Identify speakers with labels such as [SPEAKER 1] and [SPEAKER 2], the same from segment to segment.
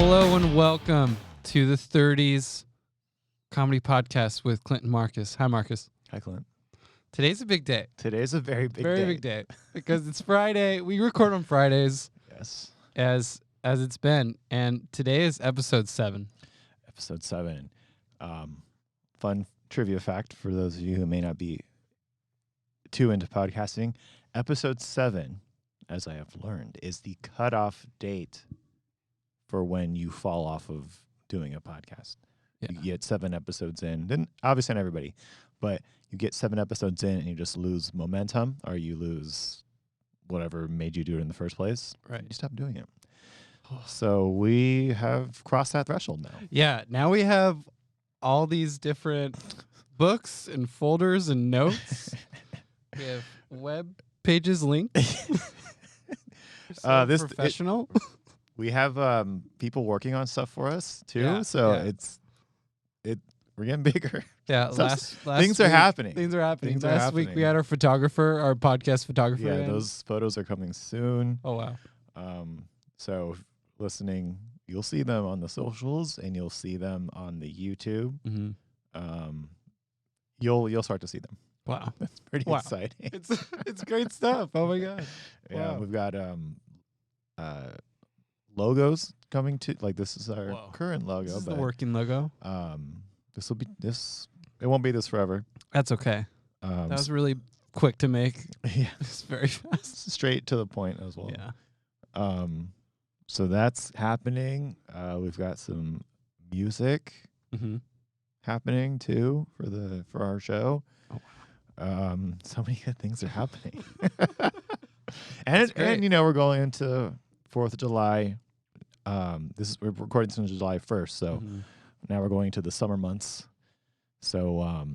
[SPEAKER 1] Hello and welcome to the 30s comedy podcast with Clint and Marcus. Hi, Marcus.
[SPEAKER 2] Hi, Clint.
[SPEAKER 1] Today's a big day.
[SPEAKER 2] Today's a very big day.
[SPEAKER 1] Because it's Friday. We record on Fridays
[SPEAKER 2] Yes.
[SPEAKER 1] as it's been, and today is episode 7.
[SPEAKER 2] Episode 7. Fun trivia fact for those of you who may not be too into podcasting. Episode 7, as I have learned, is the cutoff date for when you fall off of doing a podcast.
[SPEAKER 1] Yeah.
[SPEAKER 2] You get 7 episodes in. Then obviously not everybody, but you get 7 episodes in and you just lose momentum, or you lose whatever made you do it in the first place.
[SPEAKER 1] Right.
[SPEAKER 2] You stop doing it. So we have crossed that threshold now.
[SPEAKER 1] Yeah, now we have all these different books and folders and notes. We have web pages linked.
[SPEAKER 2] This
[SPEAKER 1] professional.
[SPEAKER 2] We have people working on stuff for us too,
[SPEAKER 1] Yeah,
[SPEAKER 2] so
[SPEAKER 1] yeah.
[SPEAKER 2] we're getting bigger.
[SPEAKER 1] Yeah,
[SPEAKER 2] So
[SPEAKER 1] last
[SPEAKER 2] things
[SPEAKER 1] week,
[SPEAKER 2] are happening.
[SPEAKER 1] Things are happening.
[SPEAKER 2] Things are
[SPEAKER 1] Last week we
[SPEAKER 2] happening.
[SPEAKER 1] had our photographer, our podcast photographer.
[SPEAKER 2] Yeah,
[SPEAKER 1] in.
[SPEAKER 2] those photos are coming soon.
[SPEAKER 1] Oh wow.
[SPEAKER 2] So if listening, you'll see them on the socials and you'll see them on the YouTube.
[SPEAKER 1] Mm-hmm.
[SPEAKER 2] You'll start to see them.
[SPEAKER 1] Wow.
[SPEAKER 2] That's pretty
[SPEAKER 1] Wow.
[SPEAKER 2] exciting.
[SPEAKER 1] It's great stuff. Oh my god.
[SPEAKER 2] Yeah,
[SPEAKER 1] Wow.
[SPEAKER 2] we've got logos coming to, like, this is our
[SPEAKER 1] Whoa.
[SPEAKER 2] current logo,
[SPEAKER 1] This is
[SPEAKER 2] but
[SPEAKER 1] the working logo.
[SPEAKER 2] this will be this. It won't be this forever.
[SPEAKER 1] That's okay. That was really quick to make.
[SPEAKER 2] yeah,
[SPEAKER 1] It's very fast.
[SPEAKER 2] straight to the point as well.
[SPEAKER 1] Yeah.
[SPEAKER 2] So that's happening. We've got some music
[SPEAKER 1] Mm-hmm.
[SPEAKER 2] happening too for our show.
[SPEAKER 1] Oh,
[SPEAKER 2] So many good things are happening.
[SPEAKER 1] That's great.
[SPEAKER 2] and we're going into 4th of July. We're recording since July 1st, so
[SPEAKER 1] Mhm.
[SPEAKER 2] now we're going to the summer months. So I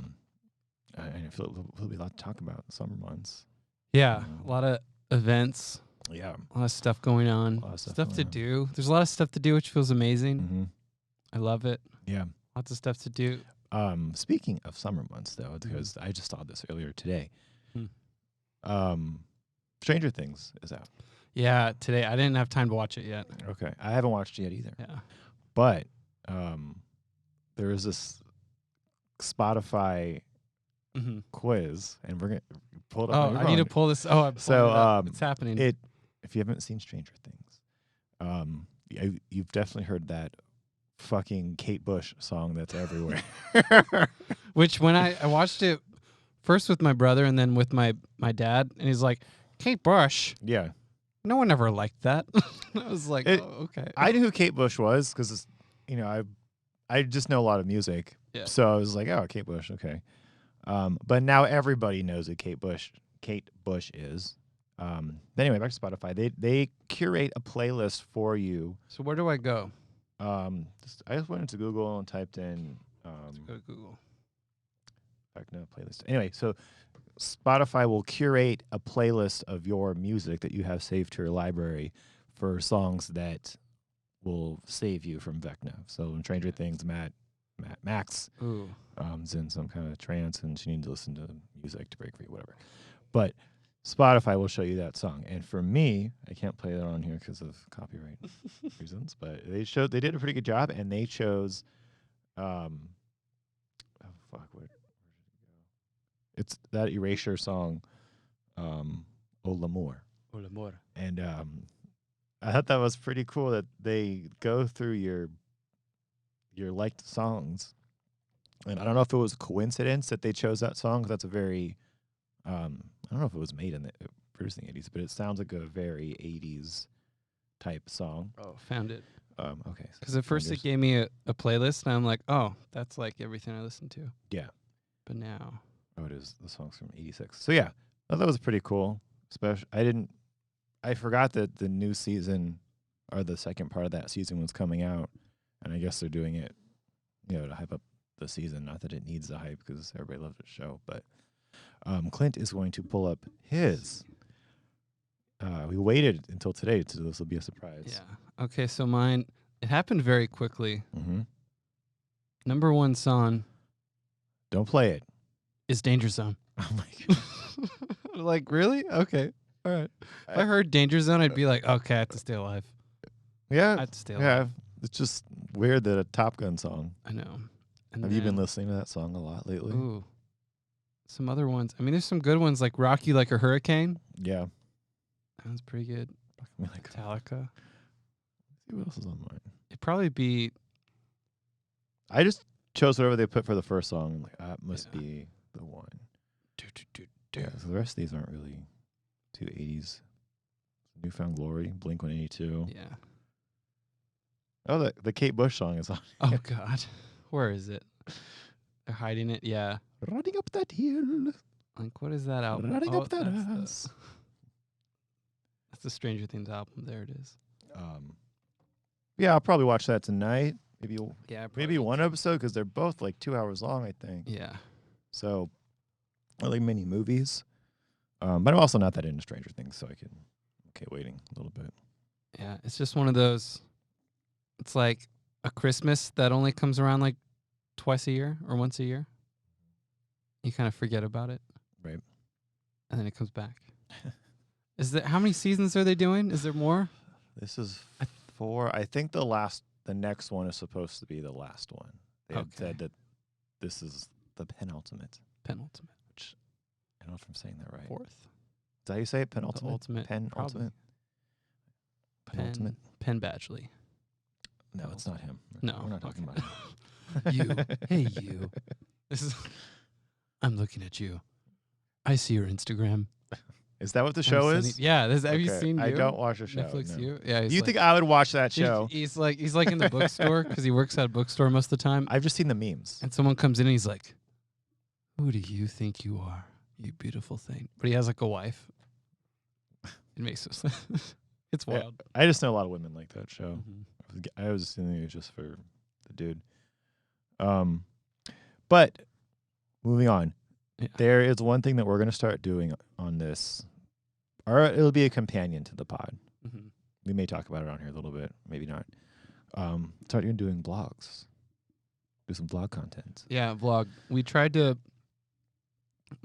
[SPEAKER 2] feel there'll be a lot to talk about in the summer months.
[SPEAKER 1] Yeah, a lot of events,
[SPEAKER 2] Yeah.
[SPEAKER 1] a lot of stuff going on,
[SPEAKER 2] lot of stuff
[SPEAKER 1] stuff to
[SPEAKER 2] going on.
[SPEAKER 1] do. There's a lot of stuff to do, which feels amazing.
[SPEAKER 2] Mm-hmm.
[SPEAKER 1] I love it.
[SPEAKER 2] Yeah.
[SPEAKER 1] Lots of stuff to do.
[SPEAKER 2] Speaking of summer months, though, because I just saw this earlier today.
[SPEAKER 1] Hmm.
[SPEAKER 2] Stranger Things is out.
[SPEAKER 1] Yeah, today I didn't have time to watch it yet.
[SPEAKER 2] Okay, I haven't watched it yet either.
[SPEAKER 1] Yeah.
[SPEAKER 2] But there is this Spotify
[SPEAKER 1] Mm-hmm.
[SPEAKER 2] quiz, and we're gonna pull it up.
[SPEAKER 1] Oh,
[SPEAKER 2] on your
[SPEAKER 1] I need to
[SPEAKER 2] phone.
[SPEAKER 1] pull this. Oh, I'm
[SPEAKER 2] So,
[SPEAKER 1] pulling it up. It's happening.
[SPEAKER 2] If you haven't seen Stranger Things, you've definitely heard that fucking Kate Bush song that's everywhere.
[SPEAKER 1] Which when I watched it first with my brother and then with my dad, and he's like, Kate Bush.
[SPEAKER 2] Yeah,
[SPEAKER 1] No one ever liked that. I was like,
[SPEAKER 2] It-
[SPEAKER 1] oh, okay.
[SPEAKER 2] I knew who Kate Bush was because I just know a lot of music.
[SPEAKER 1] Yeah.
[SPEAKER 2] So I was like, oh, Kate Bush, okay. But now everybody knows who Kate Bush is. Anyway, back to Spotify. They curate a playlist for you.
[SPEAKER 1] So where do I go?
[SPEAKER 2] I just went into Google and typed in
[SPEAKER 1] Go to Google.
[SPEAKER 2] no playlist. Anyway, so Spotify will curate a playlist of your music that you have saved to your library for songs that will save you from Vecna. So in Stranger Things, Max
[SPEAKER 1] Ooh.
[SPEAKER 2] is in some kind of trance and she needs to listen to music to break free, whatever. But Spotify will show you that song. And for me, I can't play that on here because of copyright reasons, but they did a pretty good job, and they chose where did it go? It's that Erasure song, Au l'Amour.
[SPEAKER 1] Oh, l'amor.
[SPEAKER 2] And I thought that was pretty cool that they go through your liked songs. And I don't know if it was a coincidence that they chose that song, 'cause that's a very I don't know if it was made in the produced in the 80s, but it sounds like a very 80s type song.
[SPEAKER 1] Oh, found it.
[SPEAKER 2] Okay.
[SPEAKER 1] Because at first it gave me a playlist, and I'm like, oh, that's like everything I listen to.
[SPEAKER 2] Yeah.
[SPEAKER 1] But now.
[SPEAKER 2] Oh, it is. The song's from 86. So yeah, I thought that was pretty cool. I forgot that the new season, or the second part of that season, was coming out, and I guess they're doing it, to hype up the season. Not that it needs the hype, because everybody loves the show. But Clint is going to pull up his. We waited until today, so this will be a surprise.
[SPEAKER 1] Yeah. Okay, so mine, it happened very quickly.
[SPEAKER 2] Mm-hmm.
[SPEAKER 1] Number 1 song
[SPEAKER 2] Don't play it.
[SPEAKER 1] is Danger Zone.
[SPEAKER 2] Oh my god.
[SPEAKER 1] Like, really? Okay. All right. If I heard Danger Zone, I'd be like, okay, I have to stay alive. I
[SPEAKER 2] Yeah.
[SPEAKER 1] have to stay alive.
[SPEAKER 2] Yeah. It's just weird that a Top Gun song.
[SPEAKER 1] I know. And
[SPEAKER 2] Have you been
[SPEAKER 1] then-
[SPEAKER 2] listening to that song a lot lately?
[SPEAKER 1] Ooh. Some other ones. I mean, there's some good ones like Rock You Like a Hurricane.
[SPEAKER 2] Yeah.
[SPEAKER 1] That one's pretty good.
[SPEAKER 2] I mean, like,
[SPEAKER 1] Metallica.
[SPEAKER 2] see what else is on mine.
[SPEAKER 1] It'd probably be
[SPEAKER 2] I just chose whatever they put for the first song. Like, that must
[SPEAKER 1] Yeah.
[SPEAKER 2] be the one.
[SPEAKER 1] do, do, do,
[SPEAKER 2] Yeah, so the rest of these aren't really too 80s. Newfound Glory, Blink-182.
[SPEAKER 1] Yeah.
[SPEAKER 2] Oh, the Kate Bush song is on.
[SPEAKER 1] Oh God. Where is it? They're hiding it. Yeah.
[SPEAKER 2] Running up that hill.
[SPEAKER 1] Like, what is that album?
[SPEAKER 2] Running
[SPEAKER 1] Oh,
[SPEAKER 2] up that
[SPEAKER 1] that's
[SPEAKER 2] ass.
[SPEAKER 1] that's the Stranger Things album. There it is.
[SPEAKER 2] Yeah, I'll probably watch that tonight.
[SPEAKER 1] Yeah.
[SPEAKER 2] Maybe one episode because they're both like 2 hours long, I think.
[SPEAKER 1] Yeah.
[SPEAKER 2] So, I like mini movies. But I'm also not that into Stranger Things, so I can okay waiting a little bit.
[SPEAKER 1] Yeah. It's just one of those. It's like a Christmas that only comes around like twice a year or once a year. You kind of forget about it.
[SPEAKER 2] Right.
[SPEAKER 1] And then it comes back. Is there how many seasons are they doing? Is there more?
[SPEAKER 2] This is 4. I think the next one is supposed to be the last one. They had
[SPEAKER 1] Okay.
[SPEAKER 2] said that this is the penultimate.
[SPEAKER 1] Penultimate.
[SPEAKER 2] I don't know if I'm saying that right.
[SPEAKER 1] Fourth.
[SPEAKER 2] Is that how you say it? Penultimate?
[SPEAKER 1] ultimate,
[SPEAKER 2] Penultimate? Penultimate?
[SPEAKER 1] Penn Badgley.
[SPEAKER 2] No, it's not him.
[SPEAKER 1] No.
[SPEAKER 2] We're not talking
[SPEAKER 1] okay.
[SPEAKER 2] about him.
[SPEAKER 1] You. Hey, you. This is. I'm looking at you. I see your Instagram.
[SPEAKER 2] Is that what the
[SPEAKER 1] I'm
[SPEAKER 2] show
[SPEAKER 1] sending-
[SPEAKER 2] is?
[SPEAKER 1] Yeah. Have you
[SPEAKER 2] Okay,
[SPEAKER 1] seen
[SPEAKER 2] I
[SPEAKER 1] You?
[SPEAKER 2] don't watch the show.
[SPEAKER 1] Netflix
[SPEAKER 2] no.
[SPEAKER 1] You? Yeah.
[SPEAKER 2] Do you think I would watch that show?
[SPEAKER 1] He's like in the bookstore because he works at a bookstore most of the time.
[SPEAKER 2] I've just seen the memes.
[SPEAKER 1] And someone comes in and he's like, "Who do you think you are, you beautiful thing?" But he has like a wife. It makes no sense. It's
[SPEAKER 2] Yeah.
[SPEAKER 1] wild.
[SPEAKER 2] I just know a lot of women like that show.
[SPEAKER 1] Mhm.
[SPEAKER 2] I was assuming it was just for the dude. But moving on,
[SPEAKER 1] Yeah.
[SPEAKER 2] there is one thing that we're going to start doing on this, or it'll be a companion to the pod.
[SPEAKER 1] Mhm.
[SPEAKER 2] We may talk about it on here a little bit, maybe not. Start doing blogs, do some blog content.
[SPEAKER 1] Yeah, vlog. We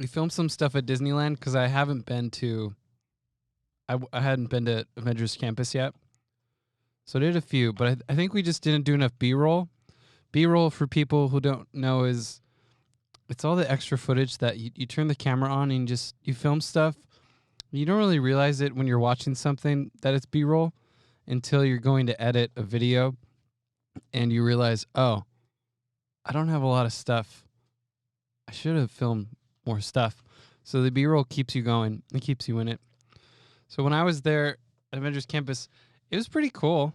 [SPEAKER 1] filmed some stuff at Disneyland because I haven't been to. I hadn't been to Avengers Campus yet, so I did a few. But I think we just didn't do enough B-roll. B-roll, for people who don't know, is it's all the extra footage that you turn the camera on and you film stuff. You don't really realize it when you're watching something that it's B-roll until you're going to edit a video and you realize, oh, I don't have a lot of stuff. I should have filmed more stuff. So the B-roll keeps you going. It keeps you in it. So when I was there at Avengers Campus, it was pretty cool.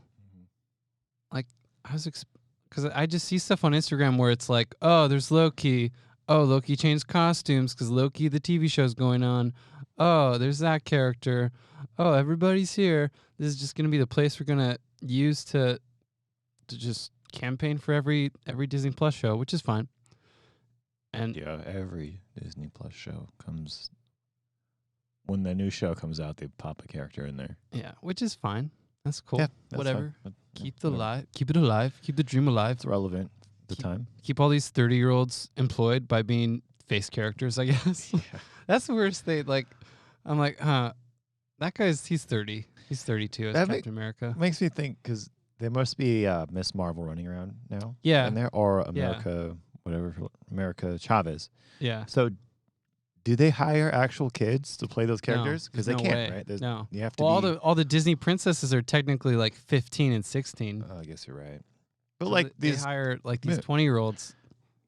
[SPEAKER 1] Like I was because I just see stuff on Instagram where it's like, oh, there's Loki. Oh, Loki changed costumes because Loki, the TV show's going on. Oh, there's that character. Oh, everybody's here. This is just going to be the place we're going to use to just campaign for every Disney Plus show, which is fine. And
[SPEAKER 2] Yeah, every Disney Plus show comes. When the new show comes out, they pop a character in there.
[SPEAKER 1] yeah, which is fine. That's cool.
[SPEAKER 2] Yeah, that's
[SPEAKER 1] Whatever.
[SPEAKER 2] fine.
[SPEAKER 1] Keep
[SPEAKER 2] Whatever.
[SPEAKER 1] keep it alive. Keep the dream alive.
[SPEAKER 2] It's relevant at the
[SPEAKER 1] Keep-
[SPEAKER 2] time.
[SPEAKER 1] Keep all these 30-year-olds employed by being face characters, I guess. That's the worst thing. Like, I'm like, that he's 30. He's 32 as
[SPEAKER 2] That
[SPEAKER 1] Captain America.
[SPEAKER 2] Makes me think because there must be Miss Marvel running around now.
[SPEAKER 1] Yeah.
[SPEAKER 2] in there or America, whatever, America Chavez.
[SPEAKER 1] Yeah.
[SPEAKER 2] So, do they hire actual kids to play those characters? Because
[SPEAKER 1] there's
[SPEAKER 2] they
[SPEAKER 1] no
[SPEAKER 2] can't,
[SPEAKER 1] way.
[SPEAKER 2] right? There's,
[SPEAKER 1] No.
[SPEAKER 2] you have to.
[SPEAKER 1] Well,
[SPEAKER 2] be,
[SPEAKER 1] all the Disney princesses are technically like 15 and 16.
[SPEAKER 2] I guess you're right. But
[SPEAKER 1] So
[SPEAKER 2] like
[SPEAKER 1] they
[SPEAKER 2] these,
[SPEAKER 1] hire like these
[SPEAKER 2] Yeah.
[SPEAKER 1] 20-year-olds.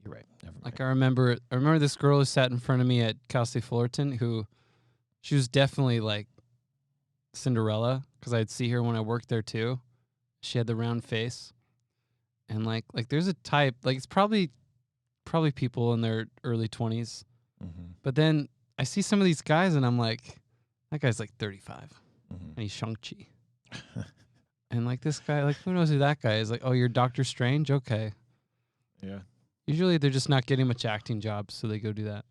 [SPEAKER 2] you're right. Never mind.
[SPEAKER 1] Like I remember this girl who sat in front of me at Cal State Fullerton who she was definitely like Cinderella because I'd see her when I worked there too. She had the round face. And like there's a type, like it's probably people in their early 20s.
[SPEAKER 2] Mhm,
[SPEAKER 1] But then I see some of these guys and I'm like, that guy's like 35
[SPEAKER 2] mhm.
[SPEAKER 1] and he's Shang-Chi. And like this guy, like who knows who that guy is? Like, oh, you're Doctor Strange? Okay.
[SPEAKER 2] Yeah,
[SPEAKER 1] Usually they're just not getting much acting jobs, so they go do that.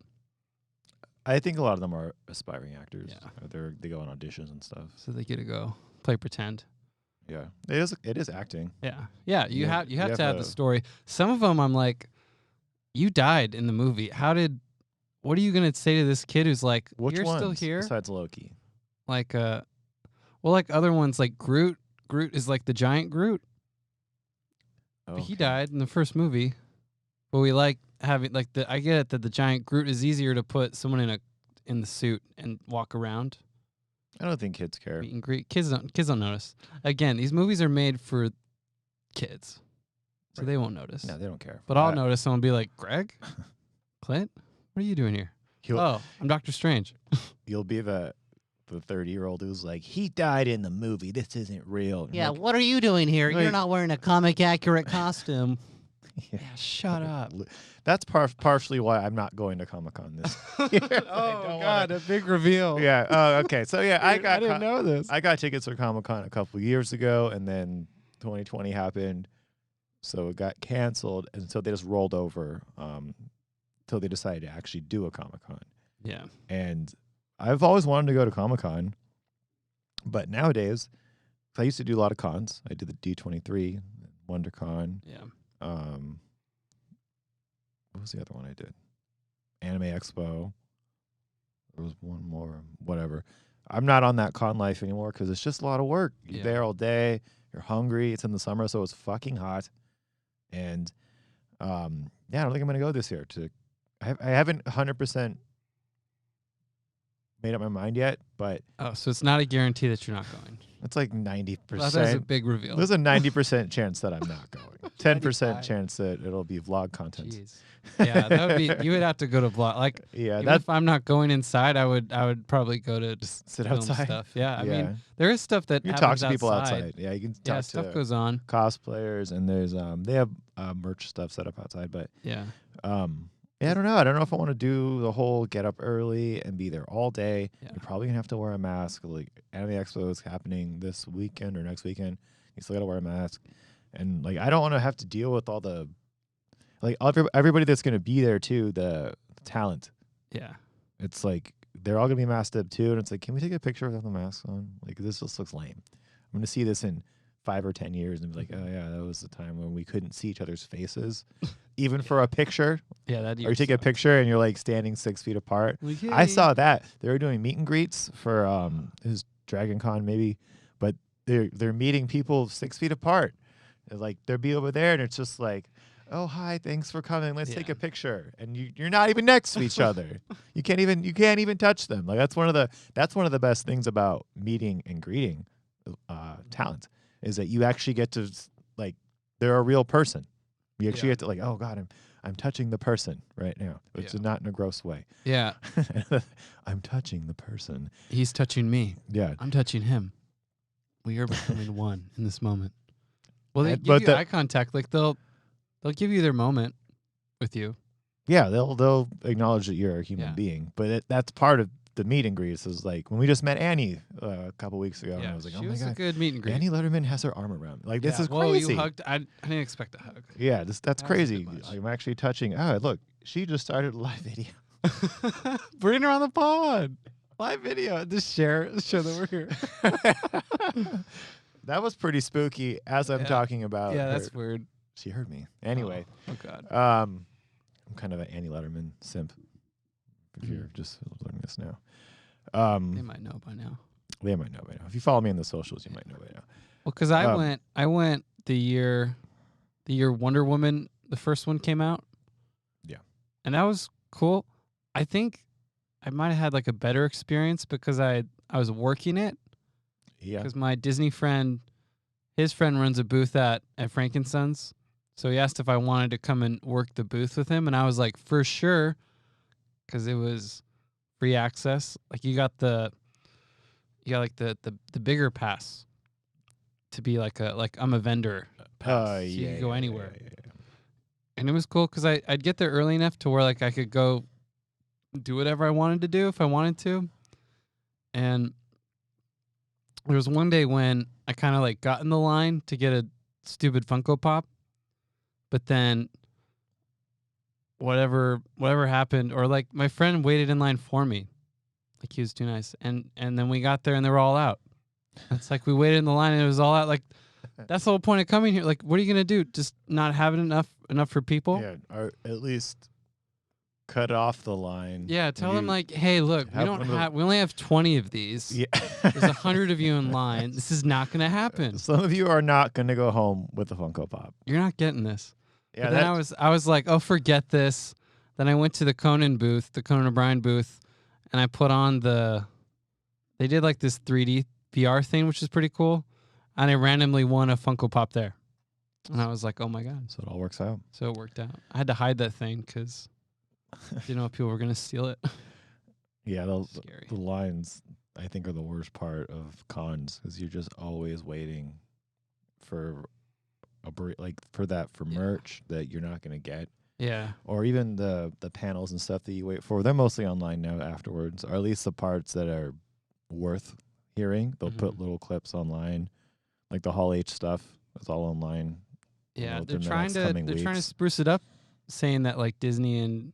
[SPEAKER 2] I think a lot of them are aspiring actors.
[SPEAKER 1] Yeah.
[SPEAKER 2] Or they go on auditions and stuff.
[SPEAKER 1] So they get to go play pretend.
[SPEAKER 2] Yeah, it is acting.
[SPEAKER 1] Yeah. Yeah, you
[SPEAKER 2] Yeah,
[SPEAKER 1] have
[SPEAKER 2] you
[SPEAKER 1] to
[SPEAKER 2] have
[SPEAKER 1] have the
[SPEAKER 2] to-
[SPEAKER 1] story. Some of them I'm like, you died in the movie. What are you going to say to this kid who's like,
[SPEAKER 2] Which
[SPEAKER 1] you're
[SPEAKER 2] ones
[SPEAKER 1] still here?
[SPEAKER 2] besides Loki?
[SPEAKER 1] Like like other ones like Groot. Groot is like the giant Groot. But he
[SPEAKER 2] Okay.
[SPEAKER 1] died in the first movie. But we like having like the. I get it that the giant Groot is easier to put someone in the suit and walk around,
[SPEAKER 2] I don't think kids care.
[SPEAKER 1] meet and greet. Kids don't notice. Again, these movies are made for kids, so
[SPEAKER 2] Right.
[SPEAKER 1] they won't notice.
[SPEAKER 2] No, they don't care.
[SPEAKER 1] But I'll notice someone be like, Greg, Clint, what are you doing here? Oh, I'm Doctor Strange.
[SPEAKER 2] You'll be the 30-year-old who's like, he died in the movie. This isn't real. And
[SPEAKER 3] Yeah,
[SPEAKER 2] like,
[SPEAKER 3] what are you doing here?
[SPEAKER 2] like-
[SPEAKER 3] You're not wearing a comic accurate costume.
[SPEAKER 2] yeah.
[SPEAKER 1] Yeah, shut up.
[SPEAKER 2] That's partially why I'm not going to Comic-Con this year. I don't wanna-
[SPEAKER 1] a big reveal.
[SPEAKER 2] Yeah. Oh, okay. So yeah, I
[SPEAKER 1] I didn't know this.
[SPEAKER 2] I got tickets for Comic-Con a couple years ago, and then 2020 happened, so it got canceled, and so they just rolled over till they decided to actually do a Comic-Con.
[SPEAKER 1] Yeah.
[SPEAKER 2] And I've always wanted to go to Comic-Con, but nowadays, I used to do a lot of cons. I did the D23, WonderCon.
[SPEAKER 1] Yeah.
[SPEAKER 2] What was the other one I did? Anime Expo. There was one more, whatever. I'm not on that con life anymore because it's just a lot of work. You're
[SPEAKER 1] Yeah.
[SPEAKER 2] there all day. You're hungry. It's in the summer, so it's fucking hot. And yeah, I don't think I'm gonna go this year. I haven't 100% made up my mind yet, but
[SPEAKER 1] Oh, so it's not a guarantee that you're not going.
[SPEAKER 2] it's like
[SPEAKER 1] Well, that was a
[SPEAKER 2] 90%.
[SPEAKER 1] big reveal.
[SPEAKER 2] There's a 90% chance that I'm not going. 10%
[SPEAKER 1] 95.
[SPEAKER 2] chance that it'll be vlog content.
[SPEAKER 1] Jeez. Yeah, that would be. You would have to go to vlog. Like,
[SPEAKER 2] Yeah,
[SPEAKER 1] even
[SPEAKER 2] that
[SPEAKER 1] if I'm not going inside, I would probably go to
[SPEAKER 2] just sit
[SPEAKER 1] film
[SPEAKER 2] outside.
[SPEAKER 1] stuff. Yeah, I
[SPEAKER 2] Yeah.
[SPEAKER 1] mean, there is stuff that
[SPEAKER 2] You can talk
[SPEAKER 1] happens
[SPEAKER 2] to people
[SPEAKER 1] outside.
[SPEAKER 2] outside. Yeah, you can
[SPEAKER 1] Yeah,
[SPEAKER 2] talk
[SPEAKER 1] stuff
[SPEAKER 2] to
[SPEAKER 1] goes on.
[SPEAKER 2] cosplayers, and there's they have merch stuff set up outside. But
[SPEAKER 1] Yeah.
[SPEAKER 2] yeah, I don't know. I don't know if I want to do the whole get up early and be there all day.
[SPEAKER 1] Yeah.
[SPEAKER 2] You're probably gonna have to wear a mask. Like Anime Expo is happening this weekend or next weekend. You still gotta wear a mask, and like I don't want to have to deal with all the like everybody that's gonna be there too. The talent.
[SPEAKER 1] Yeah.
[SPEAKER 2] It's like they're all gonna be masked up too, and it's like, can we take a picture without the mask on? Like this just looks lame. I'm gonna see this in 5 or 10 years and be like, oh yeah, that was the time when we couldn't see each other's faces, even for a picture.
[SPEAKER 1] Yeah, that.
[SPEAKER 2] Or you take a picture and you're like standing 6 feet apart. I saw that they were doing meet and greets for his Dragon Con maybe, but they're meeting people 6 feet apart. And, like they'll be over there, and it's just like, oh hi, thanks for coming. Let's take
[SPEAKER 1] Yeah.
[SPEAKER 2] a picture. And you're not even next to each other. You can't even touch them. Like that's one of the best things about meeting and greeting talent is that you actually get to like they're a real person. You actually
[SPEAKER 1] Yeah.
[SPEAKER 2] get to like, oh god, I'm touching the person right now. It's
[SPEAKER 1] Yeah.
[SPEAKER 2] not in a gross way.
[SPEAKER 1] Yeah,
[SPEAKER 2] I'm touching the person.
[SPEAKER 1] he's touching me.
[SPEAKER 2] Yeah.
[SPEAKER 1] I'm touching him. We are becoming one in this moment. Well, they
[SPEAKER 2] And-
[SPEAKER 1] give
[SPEAKER 2] but
[SPEAKER 1] you
[SPEAKER 2] the-
[SPEAKER 1] eye contact. Like they'll give you their moment with you.
[SPEAKER 2] Yeah, they'll acknowledge that you're a human
[SPEAKER 1] Yeah.
[SPEAKER 2] being, but that's part of the meet and greets. Is like when we just met Annie a couple weeks ago, and
[SPEAKER 1] Yeah,
[SPEAKER 2] I was like,
[SPEAKER 1] she
[SPEAKER 2] oh my
[SPEAKER 1] was a
[SPEAKER 2] god,
[SPEAKER 1] good meet and greet.
[SPEAKER 2] Annie Letterman has her arm around me. Like this
[SPEAKER 1] Yeah.
[SPEAKER 2] is
[SPEAKER 1] Whoa,
[SPEAKER 2] crazy.
[SPEAKER 1] you hugged. I didn't expect a hug.
[SPEAKER 2] Yeah, that's
[SPEAKER 1] That was a
[SPEAKER 2] crazy.
[SPEAKER 1] bit much.
[SPEAKER 2] I'm actually touching. Oh, look, she just started a live video.
[SPEAKER 1] Bring her on the pod. Live video. Just show that we're here.
[SPEAKER 2] That was pretty spooky. As I'm
[SPEAKER 1] Yeah.
[SPEAKER 2] talking about,
[SPEAKER 1] Yeah,
[SPEAKER 2] her.
[SPEAKER 1] that's weird.
[SPEAKER 2] She heard me. Anyway,
[SPEAKER 1] Oh God.
[SPEAKER 2] I'm kind of an Annie Letterman simp. If
[SPEAKER 1] Mhm.
[SPEAKER 2] you're just learning this now,
[SPEAKER 1] They might know by now.
[SPEAKER 2] they might know by now. If you follow me on the socials, you might know by now.
[SPEAKER 1] Well, because I
[SPEAKER 2] Um,
[SPEAKER 1] went the year Wonder Woman, the first one came out.
[SPEAKER 2] Yeah.
[SPEAKER 1] And that was cool. I think I might have had like a better experience because I was working it.
[SPEAKER 2] Yeah,
[SPEAKER 1] Because my Disney friend, his friend runs a booth at Frankensons. So he asked if I wanted to come and work the booth with him. And I was like, for sure. Because it was free access. Like you got the bigger pass to be like I'm a vendor pass. So you could go anywhere.
[SPEAKER 2] yeah.
[SPEAKER 1] And it was cool because I'd get there early enough to where like I could go do whatever I wanted to do if I wanted to. And there was one day when I kind of like got in the line to get a stupid Funko Pop, but then whatever happened, or like my friend waited in line for me, like he was too nice, and then we got there and they were all out. It's like we waited in the line and it was all out. Like that's the whole point of coming here. Like what are you gonna do? Just not have it enough for people?
[SPEAKER 2] Yeah, or at least cut off the line.
[SPEAKER 1] Yeah, tell them
[SPEAKER 2] You-
[SPEAKER 1] like, hey, look,
[SPEAKER 2] have one of the-
[SPEAKER 1] we only have 20 of these.
[SPEAKER 2] Yeah.
[SPEAKER 1] There's 100 of you in line. This is not going to happen.
[SPEAKER 2] Some of you are not going to go home with a Funko Pop.
[SPEAKER 1] You're not getting this.
[SPEAKER 2] Yeah,
[SPEAKER 1] But then I was like, oh, forget this. Then I went to the Conan booth, the Conan O'Brien booth, and I put on they did like this 3D VR thing, which is pretty cool. And I randomly won a Funko Pop there. And I was like, oh my God.
[SPEAKER 2] so it all works out.
[SPEAKER 1] So it worked out. I had to hide that thing because I didn't know if people were going to steal it.
[SPEAKER 2] Yeah,
[SPEAKER 1] Scary.
[SPEAKER 2] the lines I think are the worst part of cons because you're just always waiting for for merch that you're not going to get,
[SPEAKER 1] Yeah.
[SPEAKER 2] or even the panels and stuff that you wait for. They're mostly online now afterwards, or at least the parts that are worth hearing. They'll put little clips online, like the Hall H stuff. It's all online.
[SPEAKER 1] Yeah,
[SPEAKER 2] within the next
[SPEAKER 1] they're
[SPEAKER 2] coming
[SPEAKER 1] trying to
[SPEAKER 2] weeks.
[SPEAKER 1] spruce it up, saying that like Disney and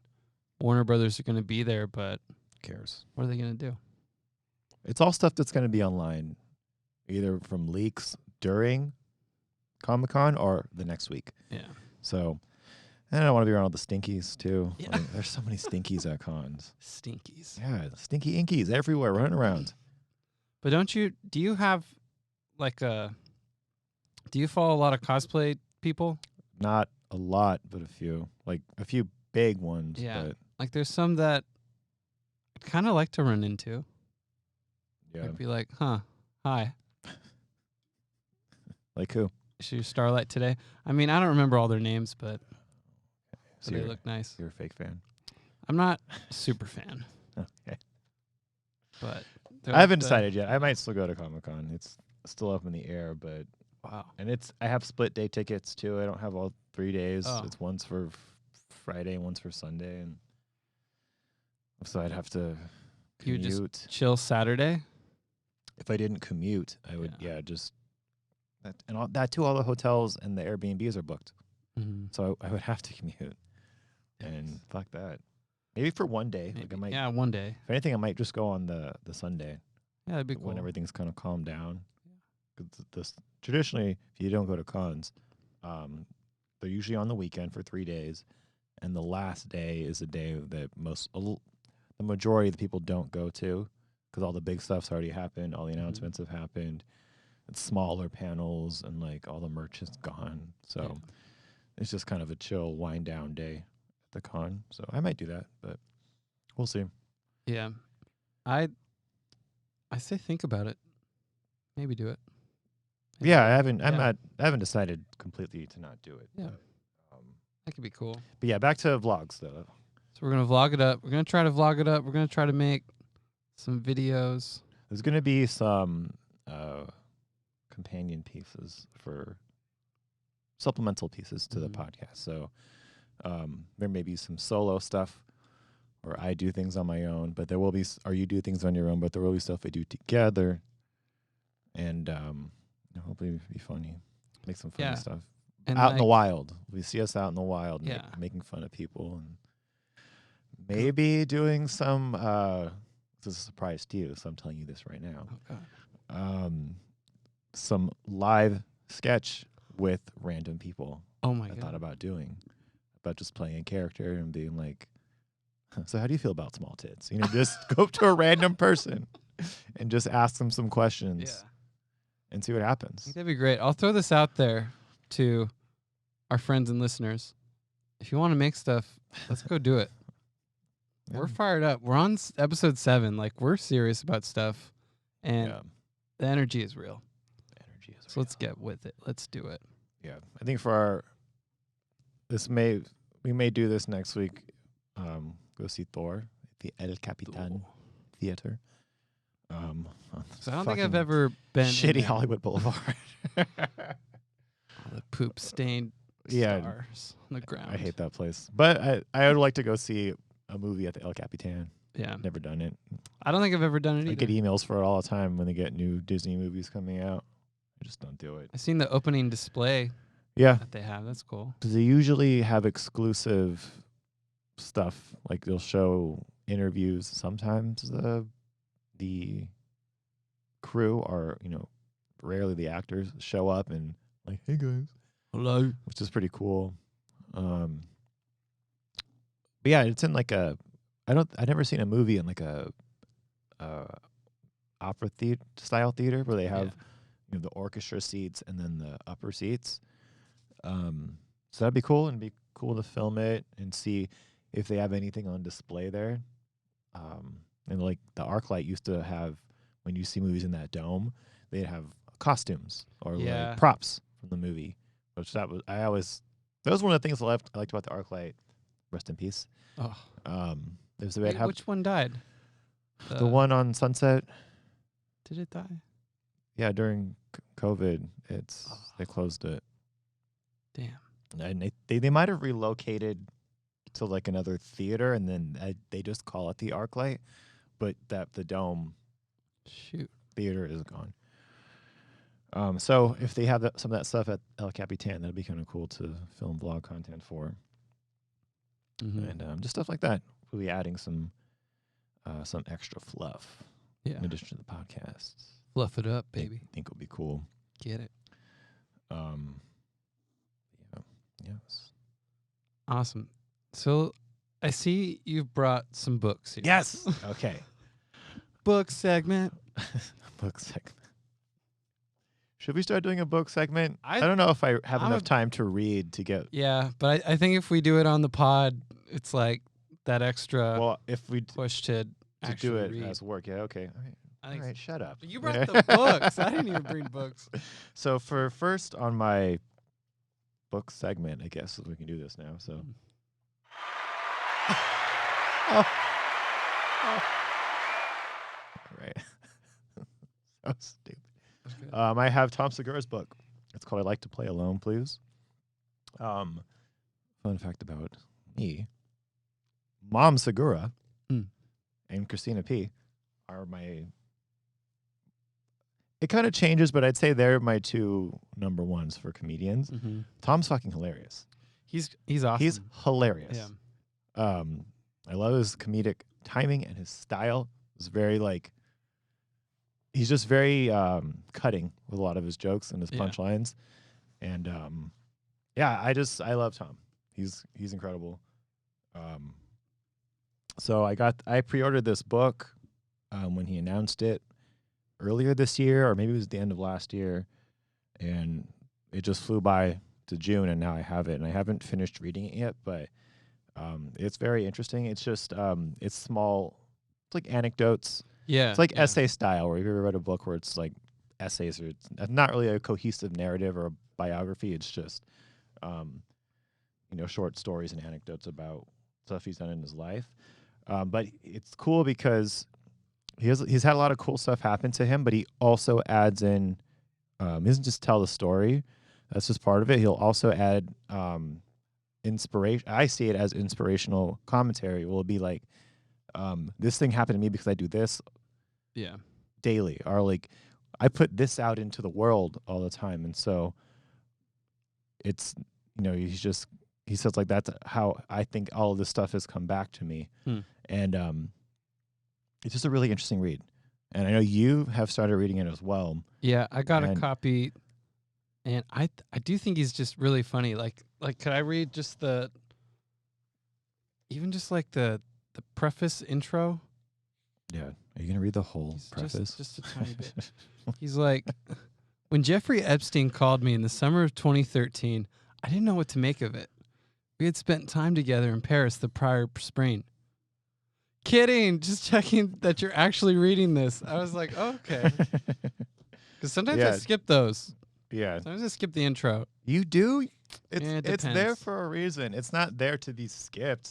[SPEAKER 1] Warner Brothers are going to be there, but
[SPEAKER 2] Who cares?
[SPEAKER 1] what are they going to do?
[SPEAKER 2] It's all stuff that's going to be online, either from leaks during Comic-Con or the next week.
[SPEAKER 1] Yeah.
[SPEAKER 2] So, and I want to be around all the stinkies too.
[SPEAKER 1] Yeah.
[SPEAKER 2] Like, there's so many stinkies at cons.
[SPEAKER 1] Stinkies.
[SPEAKER 2] Yeah, stinky inkies everywhere running around.
[SPEAKER 1] But do you have like do you follow a lot of cosplay people?
[SPEAKER 2] Not a lot, but a few. Like a few big ones.
[SPEAKER 1] Yeah.
[SPEAKER 2] But
[SPEAKER 1] Like there's some that I kind of like to run into.
[SPEAKER 2] yeah.
[SPEAKER 1] I'd be like, huh, hi,
[SPEAKER 2] Like who?
[SPEAKER 1] is your Starlight today? I mean, I don't remember all their names, but
[SPEAKER 2] So
[SPEAKER 1] they
[SPEAKER 2] you're,
[SPEAKER 1] look nice.
[SPEAKER 2] you're a fake fan.
[SPEAKER 1] I'm not a super fan,
[SPEAKER 2] Okay.
[SPEAKER 1] but
[SPEAKER 2] I haven't decided yet. I might still go to Comic-Con. It's still up in the air, but
[SPEAKER 1] Wow.
[SPEAKER 2] and I have split day tickets too. I don't have all 3 days.
[SPEAKER 1] Oh.
[SPEAKER 2] It's one's for Friday and one's for Sunday, and so I'd have to
[SPEAKER 1] You would
[SPEAKER 2] commute.
[SPEAKER 1] just chill Saturday.
[SPEAKER 2] If I didn't commute, I would
[SPEAKER 1] Yeah.
[SPEAKER 2] just that and all that too. All the hotels and the Airbnbs are booked,
[SPEAKER 1] Mm-hmm.
[SPEAKER 2] so I would have to commute. And fuck that. Maybe for one day. Like I might.
[SPEAKER 1] Yeah, one day.
[SPEAKER 2] If anything, I might just go on the Sunday
[SPEAKER 1] Yeah, that'd be cool.
[SPEAKER 2] when everything's kind of calmed down. 'Cause this traditionally, if you don't go to cons, they're usually on the weekend for 3 days, and the last day is a day that the majority of the people don't go to because all the big stuff's already happened, all the announcements have happened. It's smaller panels and like all the merch is gone, so it's just kind of a chill wind down day at the con. So I might do that, but we'll see.
[SPEAKER 1] Yeah. I say think about it. Maybe do it.
[SPEAKER 2] Yeah, I haven't.
[SPEAKER 1] Yeah.
[SPEAKER 2] I haven't decided completely to not do it.
[SPEAKER 1] Yeah.
[SPEAKER 2] But,
[SPEAKER 1] That could be cool.
[SPEAKER 2] but yeah, back to vlogs though.
[SPEAKER 1] So we're gonna vlog it up. We're gonna try to vlog it up. We're gonna try to make some videos.
[SPEAKER 2] There's gonna be some companion pieces for supplemental pieces to the
[SPEAKER 1] Mhm.
[SPEAKER 2] podcast. So there may be some solo stuff, or I do things on my own. But there will be, or you do things on your own. But there will be stuff we do together, and hopefully it'll be funny. Make some funny
[SPEAKER 1] Yeah.
[SPEAKER 2] stuff.
[SPEAKER 1] And
[SPEAKER 2] Out in the
[SPEAKER 1] like-
[SPEAKER 2] wild. We see us out in the wild,
[SPEAKER 1] Yeah.
[SPEAKER 2] making fun of people, and maybe doing some. This is a surprise to you, so I'm telling you this right now.
[SPEAKER 1] Oh, God.
[SPEAKER 2] Some live sketch with random people.
[SPEAKER 1] Oh my
[SPEAKER 2] I
[SPEAKER 1] god.
[SPEAKER 2] thought about doing, about just playing a character and being like, "So how do you feel about small tits?" You know, just go up to a random person and just ask them some questions
[SPEAKER 1] Yeah.
[SPEAKER 2] and see what
[SPEAKER 1] I
[SPEAKER 2] happens.
[SPEAKER 1] think that'd be great. I'll throw this out there to our friends and listeners. If you want to make stuff, let's go do it. We're fired up. We're on episode 7. Like, we're serious about stuff, and
[SPEAKER 2] Yeah.
[SPEAKER 1] the energy is real.
[SPEAKER 2] Energy is
[SPEAKER 1] So let's get with it. Let's do it.
[SPEAKER 2] Yeah, I think for we may do this next week. Go see Thor at the El Capitan Theater.
[SPEAKER 1] So I don't think I've
[SPEAKER 2] fucking
[SPEAKER 1] ever been in
[SPEAKER 2] shitty
[SPEAKER 1] there.
[SPEAKER 2] Hollywood Boulevard.
[SPEAKER 1] All the poop stained
[SPEAKER 2] Yeah,
[SPEAKER 1] stars on the ground.
[SPEAKER 2] I hate that place. But I would like to go see a movie at the El Capitan.
[SPEAKER 1] Yeah.
[SPEAKER 2] Never done it.
[SPEAKER 1] I don't think I've ever done it
[SPEAKER 2] I
[SPEAKER 1] either.
[SPEAKER 2] get emails for it all the time when they get new Disney movies coming out. I just don't do it.
[SPEAKER 1] I've seen the opening display
[SPEAKER 2] Yeah,
[SPEAKER 1] that they have. That's cool.
[SPEAKER 2] 'cause they usually have exclusive stuff. Like they'll show interviews. Sometimes the crew or rarely the actors show up and like, hey guys,
[SPEAKER 1] Hello.
[SPEAKER 2] which is pretty cool. But yeah, it's in like I've never seen a movie in like a opera theater style theater where they have the orchestra seats and then the upper seats. So that'd be cool, and it'd be cool to film it and see if they have anything on display there. And like the ArcLight used to have, when you see movies in that dome, they'd have costumes or like props from the movie, which that was one of the things I liked about the ArcLight. Rest in peace.
[SPEAKER 1] Oh,
[SPEAKER 2] Which
[SPEAKER 1] one died?
[SPEAKER 2] The one on Sunset.
[SPEAKER 1] Did it die?
[SPEAKER 2] Yeah, during COVID, they closed it.
[SPEAKER 1] Damn.
[SPEAKER 2] And they might have relocated to like another theater, and then they just call it the ArcLight, but the dome theater is gone. So if they have some of that stuff at El Capitan, that'd be kind of cool to film vlog content for. And just stuff like that. We'll be adding some extra fluff in addition to the podcasts.
[SPEAKER 1] Fluff it up, baby.
[SPEAKER 2] I think it'll be cool.
[SPEAKER 1] Get it.
[SPEAKER 2] Yes.
[SPEAKER 1] Awesome. So I see you've brought some books here.
[SPEAKER 2] Yes. Okay.
[SPEAKER 1] Book segment.
[SPEAKER 2] Book segment. Should we start doing a book segment? I don't know if I have enough time to read to get.
[SPEAKER 1] Yeah, but I think if we do it on the pod, it's like that extra.
[SPEAKER 2] Well, if we
[SPEAKER 1] push to
[SPEAKER 2] do it
[SPEAKER 1] read.
[SPEAKER 2] as work, yeah, okay. All right, shut up.
[SPEAKER 1] You brought the books. I didn't even bring books.
[SPEAKER 2] So for first on my book segment, I guess we can do this now. So. Oh. Right. So stupid. I have Tom Segura's book. It's called I Like to Play Alone, Please. Fun fact about me. Mom Segura and Christina P. are my... It kind of changes, but I'd say they're my two number ones for comedians. Tom's fucking hilarious.
[SPEAKER 1] He's awesome.
[SPEAKER 2] He's hilarious.
[SPEAKER 1] Yeah.
[SPEAKER 2] I love his comedic timing, and his style is very like... He's just very cutting with a lot of his jokes and his punchlines. And I love Tom. He's incredible. So I pre-ordered this book when he announced it earlier this year, or maybe it was the end of last year, and it just flew by to June, and now I have it, and I haven't finished reading it yet, but it's very interesting. It's just it's small, it's like anecdotes.
[SPEAKER 1] Yeah,
[SPEAKER 2] it's like essay style. Where have you ever read a book where it's like essays, or it's not really a cohesive narrative or a biography? It's just short stories and anecdotes about stuff he's done in his life. But it's cool because he's had a lot of cool stuff happen to him, but he also adds in, he doesn't just tell the story. That's just part of it. He'll also add inspiration. I see it as inspirational commentary. Will be like, this thing happened to me because I do this daily, or like I put this out into the world all the time. And so it's, he says like, that's how I think all of this stuff has come back to me. And it's just a really interesting read. And I know you have started reading it as well.
[SPEAKER 1] Yeah, I got a copy, and I do think he's just really funny. Like could I read just the preface intro?
[SPEAKER 2] Yeah. Are you going to read the whole preface?
[SPEAKER 1] Just a tiny bit. He's like, when Jeffrey Epstein called me in the summer of 2013, I didn't know what to make of it. We had spent time together in Paris the prior spring. Kidding. Just checking that you're actually reading this. I was like, oh, okay. Because sometimes I skip those.
[SPEAKER 2] Yeah.
[SPEAKER 1] Sometimes I skip the intro.
[SPEAKER 2] You do? It's
[SPEAKER 1] depends.
[SPEAKER 2] there for a reason. It's not there to be skipped.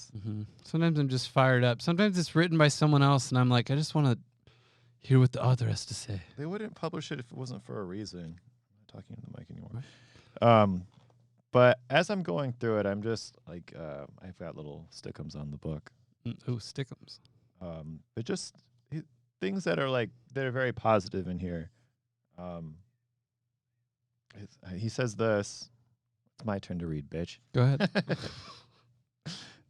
[SPEAKER 1] Sometimes I'm just fired up. Sometimes it's written by someone else, and I'm like, I just want to hear what the author has to say.
[SPEAKER 2] They wouldn't publish it if it wasn't for a reason. I'm not talking to the mic anymore. But as I'm going through it, I'm just like, I've got little stickums on the book.
[SPEAKER 1] Oh, stickums.
[SPEAKER 2] But just things that are very positive in here. He says this. It's my turn to read, bitch.
[SPEAKER 1] Go ahead.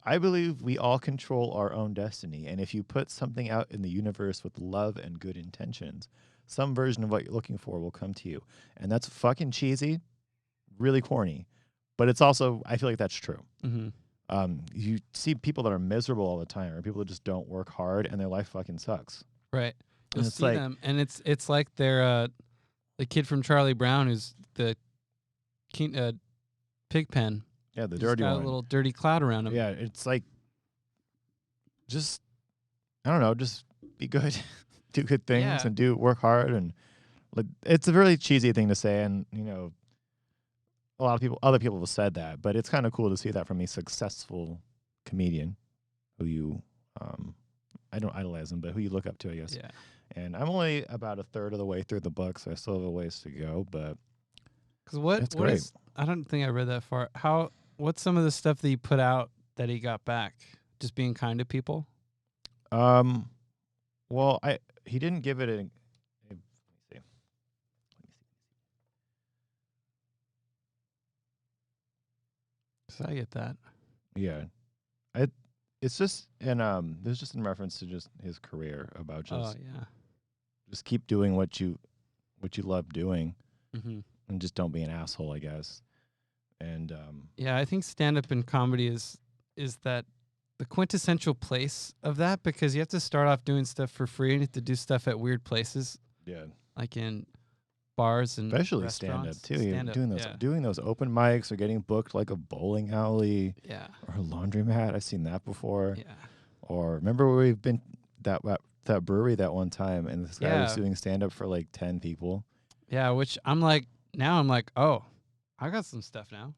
[SPEAKER 2] I believe we all control our own destiny, and if you put something out in the universe with love and good intentions, some version of what you're looking for will come to you. And that's fucking cheesy, really corny, but it's also, I feel like that's true. You see people that are miserable all the time, or people that just don't work hard, and their life fucking sucks.
[SPEAKER 1] Right. You'll
[SPEAKER 2] And it's
[SPEAKER 1] see
[SPEAKER 2] like-
[SPEAKER 1] them, and it's like they're the kid from Charlie Brown who's the Pigpen.
[SPEAKER 2] Yeah, the
[SPEAKER 1] He's
[SPEAKER 2] dirty
[SPEAKER 1] got
[SPEAKER 2] one.
[SPEAKER 1] a little dirty cloud around him.
[SPEAKER 2] Yeah, it's like, just, I don't know, just be good, do good things,
[SPEAKER 1] Yeah.
[SPEAKER 2] and work hard, and like, it's a really cheesy thing to say, and a lot of other people have said that, but it's kind of cool to see that from a successful comedian who you, I don't idolize him, but who you look up to, I guess.
[SPEAKER 1] Yeah.
[SPEAKER 2] And I'm only about a third of the way through the book, so I still have a ways to go, but
[SPEAKER 1] Because what
[SPEAKER 2] That's
[SPEAKER 1] what
[SPEAKER 2] great.
[SPEAKER 1] is I don't think I read that far. What's some of the stuff that he put out that he got back? Just being kind to people.
[SPEAKER 2] well, he didn't give it let me see.
[SPEAKER 1] So I get that.
[SPEAKER 2] Yeah. It's just there's just in reference to just his career about
[SPEAKER 1] Oh yeah.
[SPEAKER 2] just keep doing what you love doing,
[SPEAKER 1] Mm-hmm.
[SPEAKER 2] and just don't be an asshole, I guess. And
[SPEAKER 1] Yeah, I think stand up and comedy is that the quintessential place of that, because you have to start off doing stuff for free and you have to do stuff at weird places
[SPEAKER 2] yeah,
[SPEAKER 1] like in bars and
[SPEAKER 2] especially stand up
[SPEAKER 1] restaurants.
[SPEAKER 2] too. You're
[SPEAKER 1] Stand-up,
[SPEAKER 2] doing those open mics or getting booked like a bowling alley
[SPEAKER 1] yeah.
[SPEAKER 2] or a laundromat. I've seen that before.
[SPEAKER 1] Yeah.
[SPEAKER 2] Or remember we've been that brewery that one time, and this guy was
[SPEAKER 1] Yeah.
[SPEAKER 2] doing stand up for like 10 people.
[SPEAKER 1] Yeah, which I'm like, oh, I got some stuff now.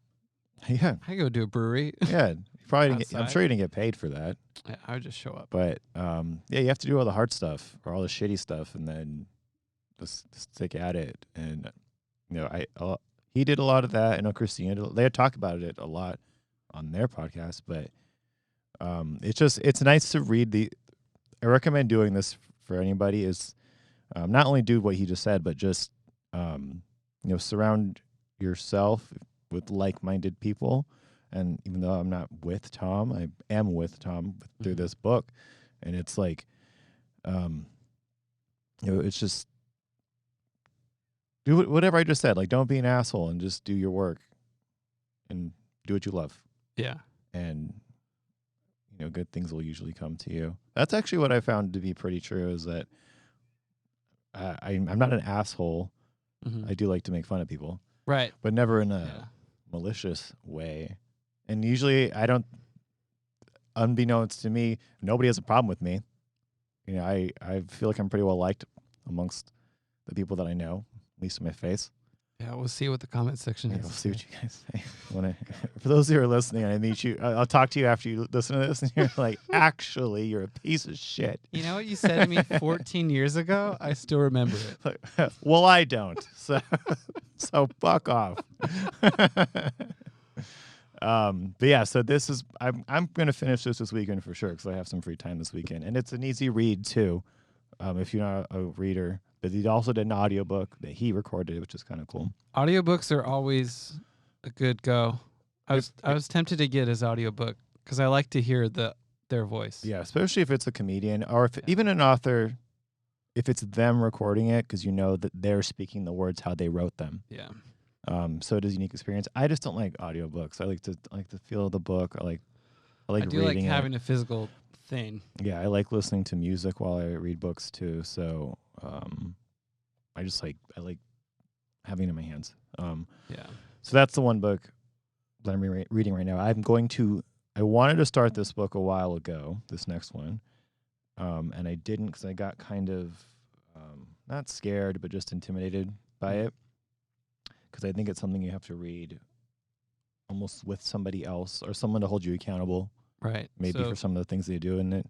[SPEAKER 2] Yeah.
[SPEAKER 1] I go to a brewery.
[SPEAKER 2] Yeah. You probably didn't I'm
[SPEAKER 1] Outside.
[SPEAKER 2] sure you didn't get paid for that.
[SPEAKER 1] Yeah, I would just show up.
[SPEAKER 2] But yeah, you have to do all the hard stuff or all the shitty stuff, and then just stick at it. And he did a lot of that. I know Christina, they had talked about it a lot on their podcast. But it's nice to read I recommend doing this for anybody. Is not only do what he just said, but just surround yourself with like-minded people. And even though I'm not with Tom, I am with Tom through
[SPEAKER 1] Mhm.
[SPEAKER 2] this book. And it's like, it's just do whatever I just said. Like, don't be an asshole and just do your work and do what you love.
[SPEAKER 1] Yeah.
[SPEAKER 2] And, good things will usually come to you. That's actually what I found to be pretty true, is that I'm not an asshole.
[SPEAKER 1] Mhm.
[SPEAKER 2] I do like to make fun of people,
[SPEAKER 1] Right.
[SPEAKER 2] but never in a
[SPEAKER 1] Yeah.
[SPEAKER 2] malicious way. And usually I don't, unbeknownst to me, nobody has a problem with me. I feel like I'm pretty well liked amongst the people that I know, at least in my face.
[SPEAKER 1] Yeah, we'll see what the comment section
[SPEAKER 2] Yeah,
[SPEAKER 1] is.
[SPEAKER 2] we'll see what you guys say. For those who are listening, I meet you. I'll talk to you after you listen to this, and you're like, actually, you're a piece of shit.
[SPEAKER 1] You know what you said to me 14 years ago? I still remember it.
[SPEAKER 2] Well, I don't. So, so fuck off. But yeah, so this is I'm gonna finish this weekend for sure, because I have some free time this weekend, and it's an easy read too. If you're not a reader. But he also did an audiobook that he recorded, which is kind of cool.
[SPEAKER 1] Audiobooks are always a good go. I was tempted to get his audiobook because I like to hear their voice.
[SPEAKER 2] Yeah, especially if it's a comedian, or if even an author, if it's them recording it, because you know that they're speaking the words how they wrote them.
[SPEAKER 1] Yeah.
[SPEAKER 2] So it is a unique experience. I just don't like audiobooks. I like to feel the book. I like
[SPEAKER 1] I do like
[SPEAKER 2] reading it.
[SPEAKER 1] having a physical thing.
[SPEAKER 2] Yeah, I like listening to music while I read books too. So I like having it in my hands.
[SPEAKER 1] Yeah.
[SPEAKER 2] So that's the one book that I'm reading right now. I wanted to start this book a while ago, this next one, and I didn't, because I got kind of not scared, but just intimidated by it, because I think it's something you have to read almost with somebody else or someone to hold you accountable,
[SPEAKER 1] Right.
[SPEAKER 2] maybe
[SPEAKER 1] so,
[SPEAKER 2] for some of the things they do in it.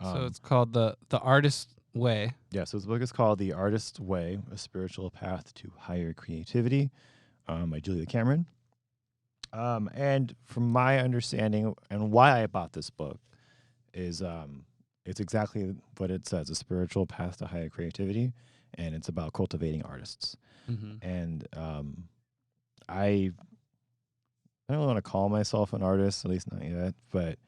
[SPEAKER 1] so it's called the Artist Way.
[SPEAKER 2] Yeah, so this book is called The Artist's Way, A Spiritual Path to Higher Creativity, by Julia Cameron. And from my understanding and why I bought this book is it's exactly what it says, a spiritual path to higher creativity, and it's about cultivating artists.
[SPEAKER 1] Mm-hmm.
[SPEAKER 2] And I don't want to call myself an artist, at least not yet, but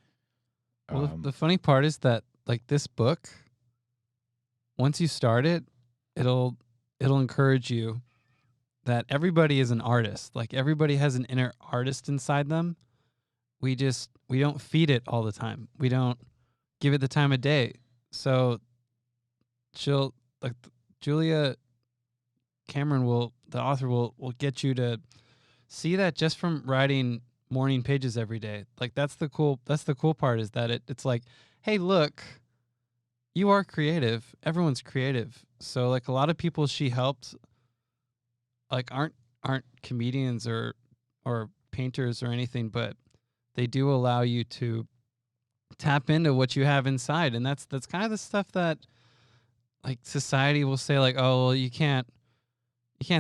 [SPEAKER 1] Well, the funny part is that like this book, once you start it, it'll encourage you that everybody is an artist. Like everybody has an inner artist inside them, we don't feed it all the time. We don't give it the time of day. So she'll like Julia Cameron the author will get you to see that just from writing morning pages every day. Like that's the cool part is that it's like, hey, look, you are creative. Everyone's creative. So like a lot of people she helped like aren't comedians or painters or anything, but they do allow you to tap into what you have inside, and that's kind of the stuff that like society will say like, oh, well, you can't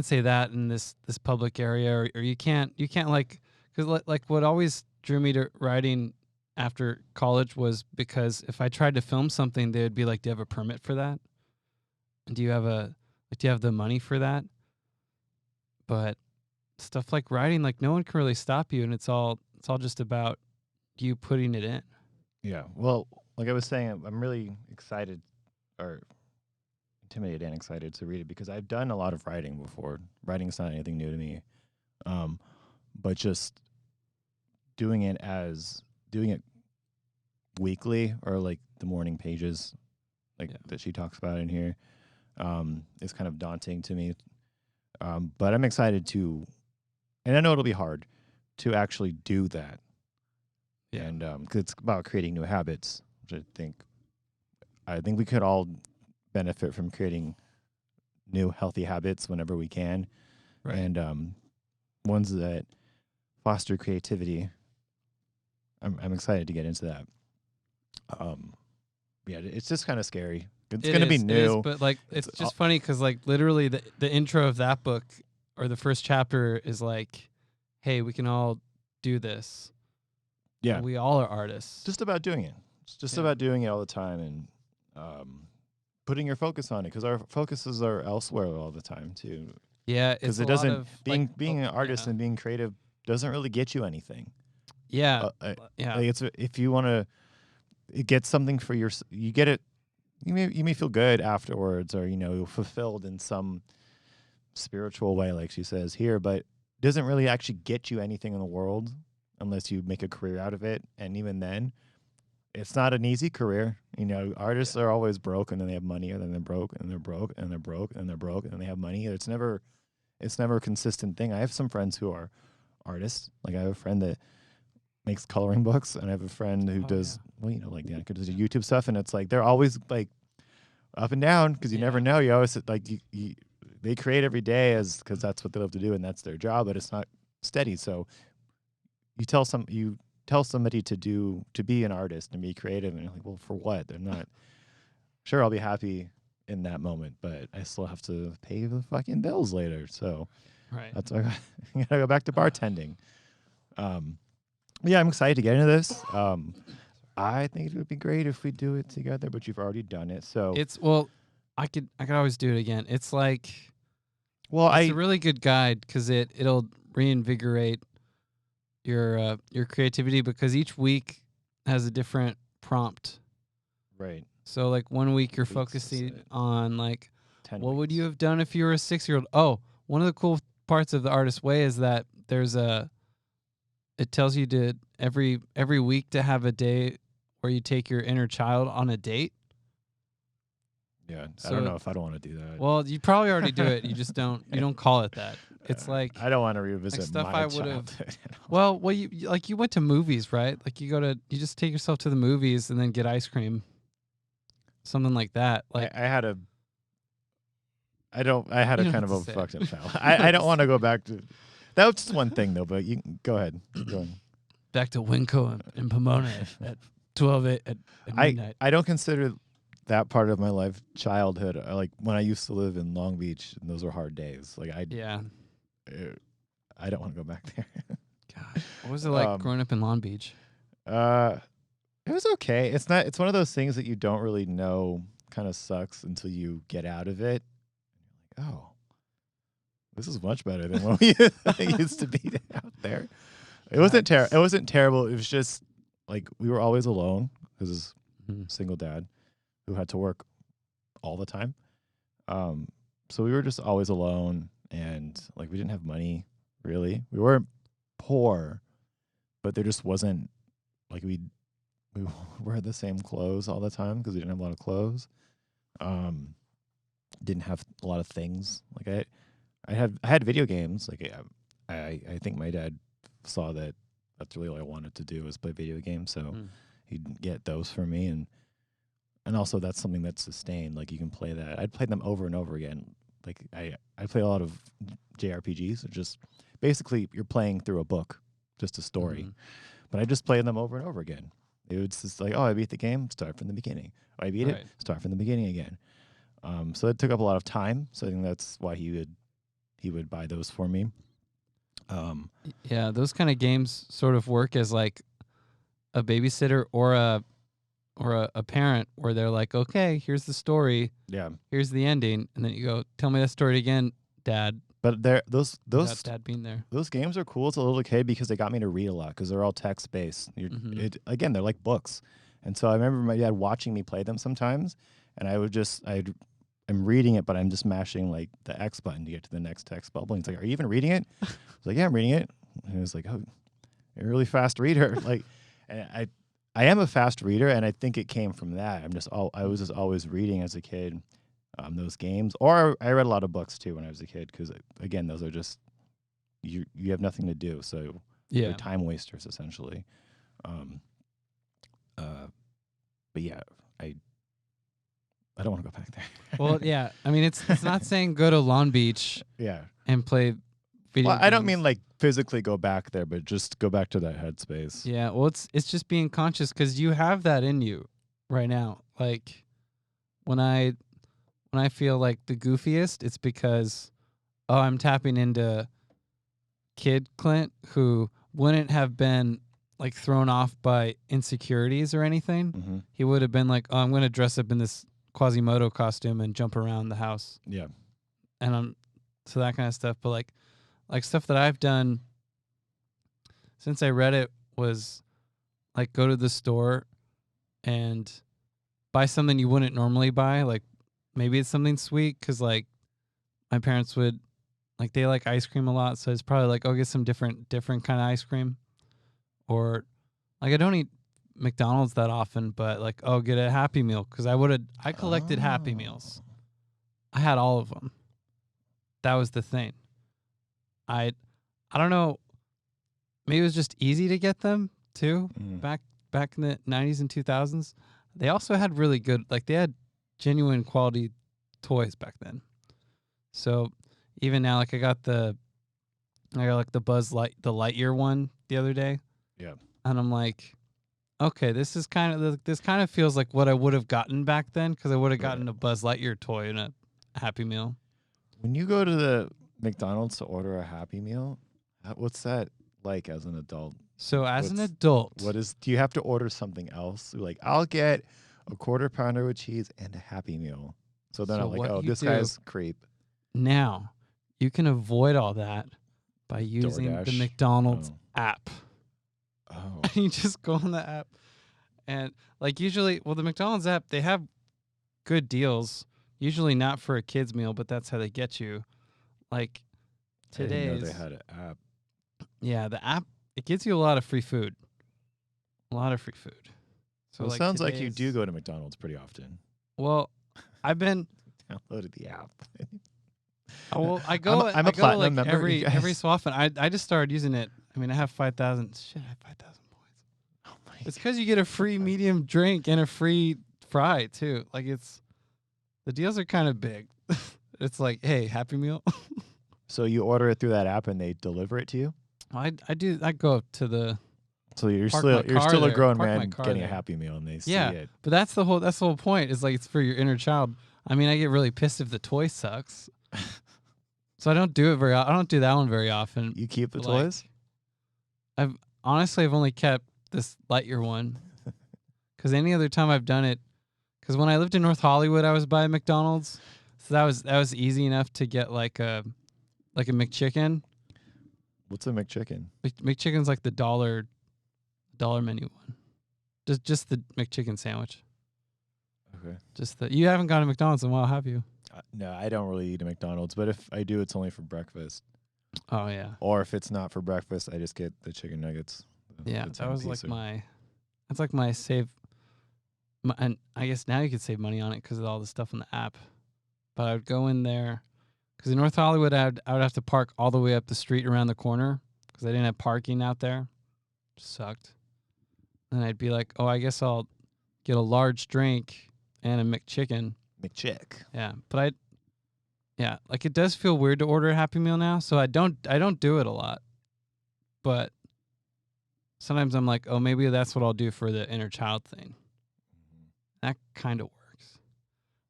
[SPEAKER 1] say that in this public area, or you can't like, because like what always drew me to writing after college was because if I tried to film something, they would be like, do you have a permit for that? And do you have the money for that? But stuff like writing, like no one can really stop you, and it's all just about you putting it in.
[SPEAKER 2] Yeah. Well, like I was saying, I'm really excited or intimidated and excited to read it because I've done a lot of writing before. Writing's not anything new to me. But just doing it weekly or like the morning pages like that she talks about in here is kind of daunting to me. But I'm excited to, and I know it'll be hard to actually do that.
[SPEAKER 1] Yeah.
[SPEAKER 2] And because it's about creating new habits, which I think we could all benefit from creating new healthy habits whenever we can,
[SPEAKER 1] Right.
[SPEAKER 2] and ones that foster creativity. I'm excited to get into that. Yeah, it's just kind of scary. It's going to be new,
[SPEAKER 1] but like it's just funny because like literally the intro of that book or the first chapter is like, hey, we can all do this.
[SPEAKER 2] Yeah,
[SPEAKER 1] we all are artists.
[SPEAKER 2] Just about doing it. It's just about doing it all the time and putting your focus on it because our focuses are elsewhere all the time too.
[SPEAKER 1] Yeah,
[SPEAKER 2] because it doesn't being an artist and being creative doesn't really get you anything.
[SPEAKER 1] Yeah,
[SPEAKER 2] like it's if you want to get something for you get it. You may feel good afterwards, or fulfilled in some spiritual way, like she says here, but it doesn't really actually get you anything in the world unless you make a career out of it. And even then, it's not an easy career. Artists are always broke, and then they have money, and then they're broke, and they're broke, and they're broke, and they're broke, and then they have money. It's never a consistent thing. I have some friends who are artists. Like I have a friend that makes coloring books, and I have a friend who does does YouTube stuff, and it's like they're always like up and down because you never know. You always like they create every day because that's what they love to do and that's their job, but it's not steady. So you tell somebody to be an artist and be creative, and you're like, well, for what? They're not sure. I'll be happy in that moment, but I still have to pay the fucking bills later. So that's why I gotta go back to bartending. Yeah, I'm excited to get into this. I think it would be great if we do it together, but you've already done it, so
[SPEAKER 1] I could always do it again. It's like,
[SPEAKER 2] it's
[SPEAKER 1] a really good guide because it'll reinvigorate your creativity because each week has a different prompt.
[SPEAKER 2] Right.
[SPEAKER 1] So like 1 week you're focusing on like, what would you have done if you were a 6-year-old? Oh, one of the cool parts of the Artist's Way is that it tells you to every week to have a day where you take your inner child on a date.
[SPEAKER 2] Yeah, so I don't know if I don't want to do that.
[SPEAKER 1] Well, you probably already do it. You just don't. You don't call it that. It's like
[SPEAKER 2] I don't want to revisit
[SPEAKER 1] stuff
[SPEAKER 2] my
[SPEAKER 1] I would have.
[SPEAKER 2] childhood.
[SPEAKER 1] Well, you went to movies, right? Like you just take yourself to the movies and then get ice cream, something like that. Like
[SPEAKER 2] I had a kind of a fucked up childhood. I don't want to go back to. That was just one thing though, but you can go ahead. Go on.
[SPEAKER 1] Back to Winco and Pomona at 12 at midnight.
[SPEAKER 2] I don't consider that part of my life childhood. Like when I used to live in Long Beach, and those were hard days. Like I don't want to go back there.
[SPEAKER 1] God, what was it like growing up in Long Beach?
[SPEAKER 2] It was okay. It's one of those things that you don't really know. Kind of sucks until you get out of it. Like, oh, this is much better than what we used to be out there. It wasn't terrible. It wasn't terrible. It was just like we were always alone because single dad who had to work all the time. So we were just always alone, and like we didn't have money really. We weren't poor, but there just wasn't like we wear the same clothes all the time because we didn't have a lot of clothes. Didn't have a lot of things. Like I had video games. Like I think my dad saw that that's really all I wanted to do was play video games. So he'd get those for me, and also that's something that's sustained. Like you can play that. I'd play them over and over again. Like I play a lot of JRPGs. It's just basically you're playing through a book, just a story. But I just played them over and over again. It was just like, oh, I beat the game, start from the beginning. Oh, I beat it, start from the beginning again. So it took up a lot of time. So I think that's why he would buy those for me.
[SPEAKER 1] Yeah, those kind of games sort of work as like a babysitter or a parent where they're like, okay, here's the story.
[SPEAKER 2] Yeah.
[SPEAKER 1] Here's the ending. And then you go, tell me that story again, Dad.
[SPEAKER 2] But those
[SPEAKER 1] Without Dad being there.
[SPEAKER 2] Those games are cool as a little kid because they got me to read a lot because they're all text based. Again, they're like books. And so I remember my dad watching me play them sometimes, and I'm reading it, but I'm just mashing like the X button to get to the next text bubble. And he's like, "Are you even reading it?" I was like, "Yeah, I'm reading it." And he was like, "Oh, you're a really fast reader." Like, and I am a fast reader, and I think it came from that. I was just always reading as a kid, those games, or I read a lot of books too when I was a kid because again, those are just you have nothing to do, so they're time wasters essentially. But yeah, I don't want to go back there.
[SPEAKER 1] Well, yeah. I mean, it's not saying go to Long Beach
[SPEAKER 2] Yeah.
[SPEAKER 1] and play video games.
[SPEAKER 2] I don't mean like physically go back there, but just go back to that headspace.
[SPEAKER 1] Yeah, well, it's just being conscious because you have that in you right now. Like when I feel like the goofiest, it's because I'm tapping into kid Clint who wouldn't have been like thrown off by insecurities or anything.
[SPEAKER 2] Mm-hmm.
[SPEAKER 1] He would have been like, oh, I'm going to dress up in this Quasimodo costume and jump around the house.
[SPEAKER 2] Yeah.
[SPEAKER 1] And so that kind of stuff. But like stuff that I've done since I read it was like go to the store and buy something you wouldn't normally buy. Like maybe it's something sweet because like my parents would like they like ice cream a lot, so it's probably like, oh, get some different kind of ice cream. Or like I don't eat McDonald's that often, but like, oh, get a Happy Meal because I collected Happy Meals. I had all of them. That was the thing. I don't know. Maybe it was just easy to get them too. Back in the 90s and 2000s, they also had really good, like they had genuine quality toys back then. So even now, like I got like the the Lightyear one the other day.
[SPEAKER 2] Yeah.
[SPEAKER 1] And I'm like, okay, this kind of feels like what I would have gotten back then because I would have gotten a Buzz Lightyear toy and a Happy Meal.
[SPEAKER 2] When you go to the McDonald's to order a Happy Meal, what's that like as an adult?
[SPEAKER 1] So as an adult,
[SPEAKER 2] do you have to order something else? Like, I'll get a quarter pounder with cheese and a Happy Meal. So then I'm like, oh, this guy's creep.
[SPEAKER 1] Now you can avoid all that by using
[SPEAKER 2] DoorDash.
[SPEAKER 1] the McDonald's app.
[SPEAKER 2] Oh.
[SPEAKER 1] You just go on the app and like usually, well, the McDonald's app, they have good deals, usually not for a kid's meal, but that's how they get you. Like today's.
[SPEAKER 2] I didn't know they had an app.
[SPEAKER 1] Yeah, the app, it gives you a lot of free food. A lot of free food. So
[SPEAKER 2] Well, it sounds like you do go to McDonald's pretty often.
[SPEAKER 1] Well, I've been
[SPEAKER 2] downloaded the app.
[SPEAKER 1] well, I go.
[SPEAKER 2] I'm a
[SPEAKER 1] I go
[SPEAKER 2] platinum
[SPEAKER 1] like
[SPEAKER 2] member, you
[SPEAKER 1] every
[SPEAKER 2] guys.
[SPEAKER 1] so often. I just started using it. I mean, I have 5,000. Shit, I have 5,000 points.
[SPEAKER 2] Oh my
[SPEAKER 1] It's because you get a free medium drink and a free fry too. Like the deals are kind of big. It's like, hey, Happy Meal.
[SPEAKER 2] So you order it through that app and they deliver it to you?
[SPEAKER 1] I do. I go up to the.
[SPEAKER 2] So you're
[SPEAKER 1] Park my car
[SPEAKER 2] still a
[SPEAKER 1] there.
[SPEAKER 2] grown
[SPEAKER 1] Park my
[SPEAKER 2] man
[SPEAKER 1] car
[SPEAKER 2] getting a
[SPEAKER 1] there.
[SPEAKER 2] Happy Meal and they see
[SPEAKER 1] Yeah,
[SPEAKER 2] it.
[SPEAKER 1] but that's the whole point. Is like it's for your inner child. I mean, I get really pissed if the toy sucks. So I don't do it I don't do that one very often.
[SPEAKER 2] You keep the
[SPEAKER 1] But, like,
[SPEAKER 2] toys?
[SPEAKER 1] I've only kept this Lightyear one because any other time I've done it, because when I lived in North Hollywood, I was by McDonald's, so that was easy enough to get like a McChicken.
[SPEAKER 2] What's a McChicken?
[SPEAKER 1] McChicken's like the dollar menu one, just the McChicken sandwich.
[SPEAKER 2] Okay.
[SPEAKER 1] You haven't gone to McDonald's in a while, have you?
[SPEAKER 2] No, I don't really eat at McDonald's, but if I do, it's only for breakfast.
[SPEAKER 1] Oh yeah.
[SPEAKER 2] Or if it's not for breakfast, I just get the chicken nuggets,
[SPEAKER 1] Yeah,
[SPEAKER 2] the
[SPEAKER 1] that was like
[SPEAKER 2] 10-piecer.
[SPEAKER 1] that's like my save. And I guess now you could save money on it because of all the stuff on the app. But I would go in there because in North Hollywood, I would have to park all the way up the street around the corner because I didn't have parking out there. Sucked. And I'd be like, oh, I guess I'll get a large drink and a McChicken.
[SPEAKER 2] McChick.
[SPEAKER 1] Yeah, but like it does feel weird to order a Happy Meal now, so I don't do it a lot. But sometimes I'm like, oh, maybe that's what I'll do for the inner child thing. That kind of works.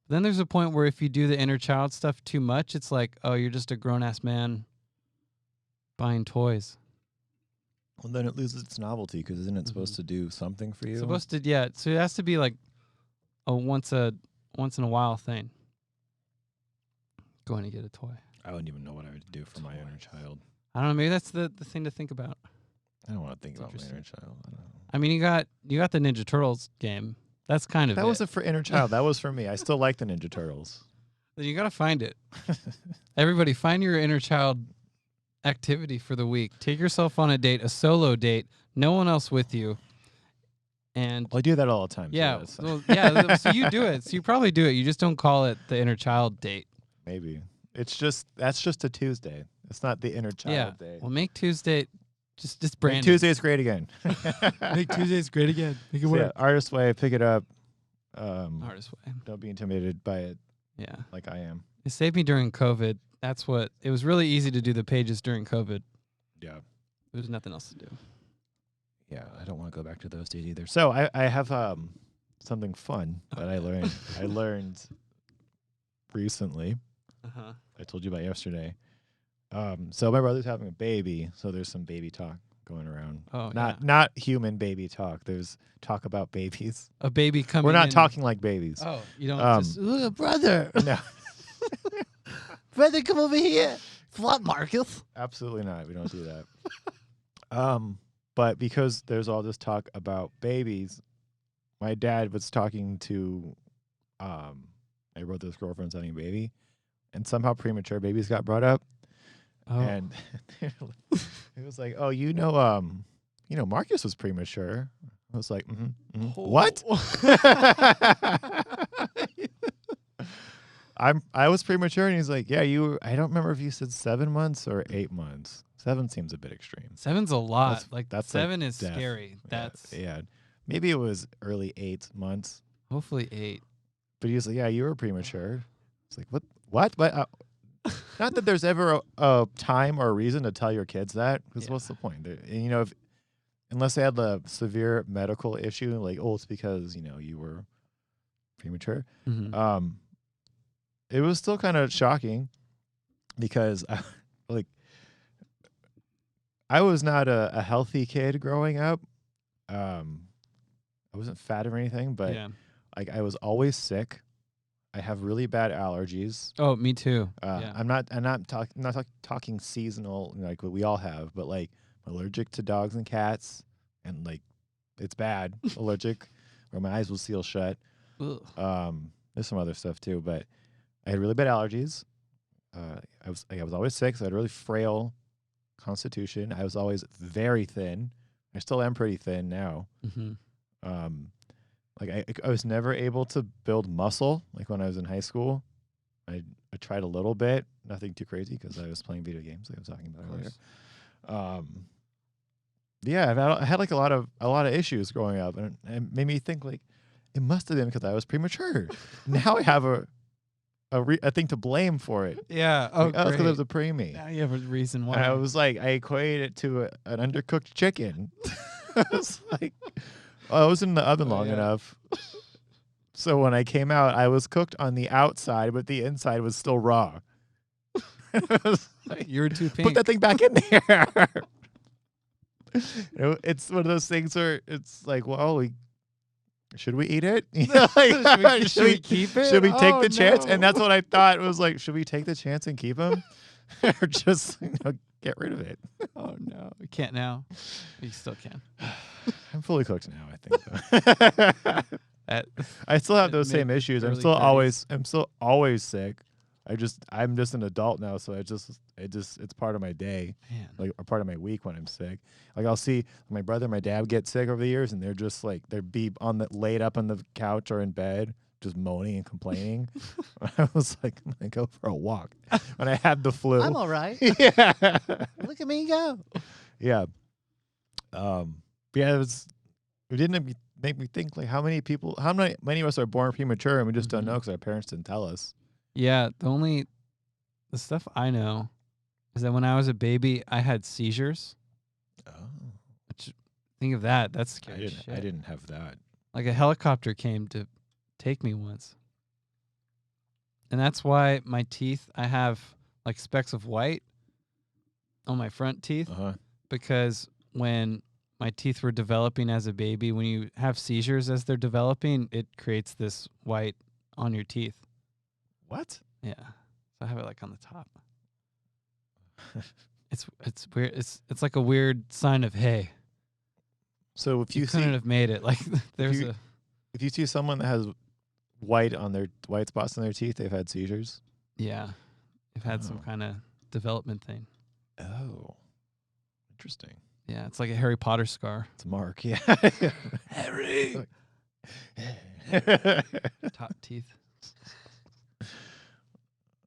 [SPEAKER 1] Then there's a point where if you do the inner child stuff too much, it's like, oh, you're just a grown ass man buying toys.
[SPEAKER 2] Well, then it loses its novelty because isn't it supposed to do something for you?
[SPEAKER 1] Supposed to, yeah. So it has to be like a once in a while thing. Going to get a toy.
[SPEAKER 2] I wouldn't even know what I would do for my inner child.
[SPEAKER 1] I don't know. Maybe that's the thing to think about.
[SPEAKER 2] I don't want to think
[SPEAKER 1] That's
[SPEAKER 2] about my inner
[SPEAKER 1] interesting.
[SPEAKER 2] child. I don't know.
[SPEAKER 1] I mean, you got the Ninja Turtles game. That's kind of
[SPEAKER 2] That
[SPEAKER 1] it.
[SPEAKER 2] wasn't for inner child. That was for me. I still like the Ninja Turtles.
[SPEAKER 1] Then you got to find it. Everybody, find your inner child activity for the week. Take yourself on a date, a solo date, no one else with you. And
[SPEAKER 2] Well, I do that all the time.
[SPEAKER 1] yeah,
[SPEAKER 2] So
[SPEAKER 1] well, yeah. So you do it. So you probably do it. You just don't call it the inner child date.
[SPEAKER 2] maybe that's just a Tuesday. It's not the inner child
[SPEAKER 1] Yeah.
[SPEAKER 2] day.
[SPEAKER 1] Well, make Tuesday just
[SPEAKER 2] Make
[SPEAKER 1] brand.
[SPEAKER 2] Tuesday's great again.
[SPEAKER 1] Make Tuesdays great again. Make it
[SPEAKER 2] So,
[SPEAKER 1] work.
[SPEAKER 2] yeah, Artist Way, pick it up.
[SPEAKER 1] Hardest way.
[SPEAKER 2] Don't be intimidated by it
[SPEAKER 1] Yeah.
[SPEAKER 2] like I am.
[SPEAKER 1] It saved me during COVID. That's what it was really easy to do the pages during COVID.
[SPEAKER 2] Yeah.
[SPEAKER 1] There was nothing else to do.
[SPEAKER 2] Yeah, I don't want to go back to those days either. So I have something fun that I learned. I learned recently.
[SPEAKER 1] Uh-huh.
[SPEAKER 2] I told you about yesterday. So my brother's having a baby, so there's some baby talk going around.
[SPEAKER 1] Oh,
[SPEAKER 2] Not human baby talk. There's talk about babies.
[SPEAKER 1] a baby coming.
[SPEAKER 2] We're not
[SPEAKER 1] in.
[SPEAKER 2] talking like babies.
[SPEAKER 1] Oh, you don't just.
[SPEAKER 3] Ooh, brother.
[SPEAKER 2] No,
[SPEAKER 3] Brother, come over here. What, Marcus?
[SPEAKER 2] absolutely not. We don't do that. But because there's all this talk about babies, my dad was talking to my brother's girlfriend's having a baby, and somehow premature babies got brought up.
[SPEAKER 1] Oh.
[SPEAKER 2] And it was like, oh, Marcus was premature. I was like, what? I was premature, and he's like, yeah, you were. I don't remember if you said 7 months or 8 months. 7 seems a bit extreme.
[SPEAKER 1] 7's a lot.
[SPEAKER 2] That's-
[SPEAKER 1] Like
[SPEAKER 2] that's like
[SPEAKER 1] 7 is
[SPEAKER 2] death.
[SPEAKER 1] scary. That's
[SPEAKER 2] yeah. Maybe it was early 8 months,
[SPEAKER 1] hopefully 8.
[SPEAKER 2] but he was like, yeah, you were premature. It's like, what? But not that there's ever a time or a reason to tell your kids that, because
[SPEAKER 1] Yeah.
[SPEAKER 2] what's the point? And, unless they had the severe medical issue, like, oh, it's because you were premature.
[SPEAKER 1] Mm-hmm.
[SPEAKER 2] It was still kind of shocking because I was not a healthy kid growing up. I wasn't fat or anything, but
[SPEAKER 1] yeah.
[SPEAKER 2] I was always sick. I have really bad allergies.
[SPEAKER 1] Oh, me too. Yeah.
[SPEAKER 2] I'm not talking seasonal like what we all have, but like I'm allergic to dogs and cats, and like it's bad allergic, or my eyes will seal shut.
[SPEAKER 1] Ugh.
[SPEAKER 2] There's some other stuff too, but I had really bad allergies. I was always sick, so I had a really frail constitution. I was always very thin. I still am pretty thin now.
[SPEAKER 1] Mm-hmm.
[SPEAKER 2] I was never able to build muscle like when I was in high school. I tried a little bit, nothing too crazy because I was playing video games like I was talking about earlier. Yeah, I had like a lot of issues growing up, and it made me think like it must have been because I was premature. Now I have a thing to blame for it.
[SPEAKER 1] Yeah.
[SPEAKER 2] Oh,
[SPEAKER 1] Oh,
[SPEAKER 2] it's because
[SPEAKER 1] great.
[SPEAKER 2] it was a preemie.
[SPEAKER 1] Now you have a reason why.
[SPEAKER 2] And I was like, I equated it to an undercooked chicken. I was like, I was in the oven long
[SPEAKER 1] yeah.
[SPEAKER 2] enough. So when I came out, I was cooked on the outside, but the inside was still raw. I was like,
[SPEAKER 1] You were too pink.
[SPEAKER 2] put that thing back in there. It's one of those things where it's like, well, should we eat it?
[SPEAKER 1] Should we keep it?
[SPEAKER 2] Should we take
[SPEAKER 1] Oh,
[SPEAKER 2] the chance? And
[SPEAKER 1] no.
[SPEAKER 2] that's what I thought. It was like, should we take the chance and keep him, or just get rid of it?
[SPEAKER 1] Oh no, we can't now. You still can.
[SPEAKER 2] I'm fully cooked now, I think.
[SPEAKER 1] At
[SPEAKER 2] I still have
[SPEAKER 1] At
[SPEAKER 2] those same
[SPEAKER 1] mid-
[SPEAKER 2] issues. I'm
[SPEAKER 1] early
[SPEAKER 2] still
[SPEAKER 1] 30s.
[SPEAKER 2] always sick. I'm just an adult now, so it's part of my day,
[SPEAKER 1] Man.
[SPEAKER 2] like a part of my week when I'm sick. Like I'll see my brother and my dad get sick over the years, and they're just like they're be on the laid up on the couch or in bed, just moaning and complaining. I was like, I'm gonna go for a walk when I had the flu.
[SPEAKER 3] I'm all right.
[SPEAKER 2] Yeah,
[SPEAKER 3] Look at me go.
[SPEAKER 2] yeah, yeah. It didn't make me think like how many of us are born premature and we just don't know because our parents didn't tell us.
[SPEAKER 1] Yeah, the stuff I know is that when I was a baby, I had seizures.
[SPEAKER 2] Oh,
[SPEAKER 1] Which, think of that. That's scary shit.
[SPEAKER 2] I didn't have that.
[SPEAKER 1] Like a helicopter came to take me once. And that's why my teeth, I have like specks of white on my front teeth because when my teeth were developing as a baby, when you have seizures as they're developing, it creates this white on your teeth.
[SPEAKER 2] What?
[SPEAKER 1] Yeah. So I have it like on the top. It's weird. It's like a weird sign of, hey,
[SPEAKER 2] So if
[SPEAKER 1] you
[SPEAKER 2] you
[SPEAKER 1] couldn't have made it. Like there's
[SPEAKER 2] if you see someone that has white spots on their teeth, they've had seizures.
[SPEAKER 1] yeah, I've had some
[SPEAKER 2] Oh.
[SPEAKER 1] kind of development thing.
[SPEAKER 2] Oh, interesting.
[SPEAKER 1] Yeah, it's like a Harry Potter scar.
[SPEAKER 2] It's Mark. Yeah.
[SPEAKER 3] Harry.
[SPEAKER 1] Top teeth.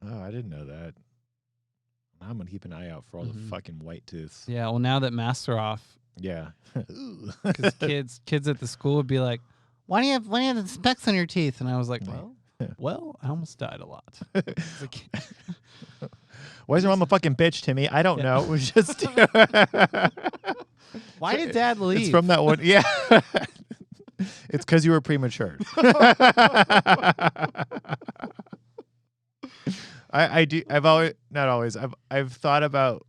[SPEAKER 2] Oh, I didn't know that. I'm gonna keep an eye out for all the fucking white teeth.
[SPEAKER 1] Yeah, well now that masks are off,
[SPEAKER 2] Yeah.
[SPEAKER 1] because kids at the school would be like,
[SPEAKER 3] Why do you have the specks on your teeth?
[SPEAKER 1] and I was like,
[SPEAKER 2] Right.
[SPEAKER 1] well, I almost died a lot. It's like,
[SPEAKER 2] Why is your mom a fucking bitch, Timmy? I don't know. It was just.
[SPEAKER 3] Why did Dad leave?
[SPEAKER 2] It's from that one. Yeah. It's because you were premature. I do. I've always, not always. I've thought about.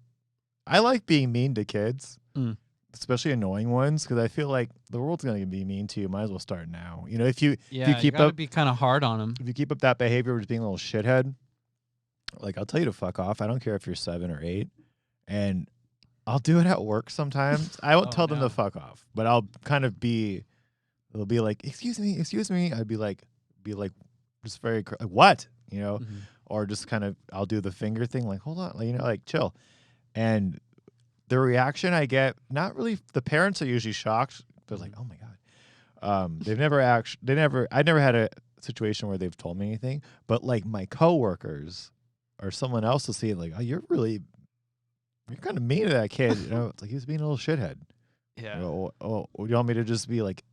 [SPEAKER 2] I like being mean to kids, especially annoying ones, because I feel like the world's gonna be mean to you. Might as well start now. You know, if you keep
[SPEAKER 1] gotta
[SPEAKER 2] up,
[SPEAKER 1] be kind of hard on them.
[SPEAKER 2] if you keep up that behavior of just being a little shithead, like I'll tell you to fuck off. I don't care if you're 7 or 8, and I'll do it at work sometimes. I won't tell them
[SPEAKER 1] no.
[SPEAKER 2] to fuck off, but I'll kind of be. They'll be like, excuse me. I'd be like, just very like, what, you know, or just kind of, I'll do the finger thing, like, hold on, like, you know, like chill. And the reaction I get, not really, the parents are usually shocked. They're like, oh my God. I never had a situation where they've told me anything, but like my coworkers or someone else will see it like, oh, you're kind of mean to that kid. You know, it's like, he's being a little shithead.
[SPEAKER 1] Yeah.
[SPEAKER 2] You know, oh, you want me to just be like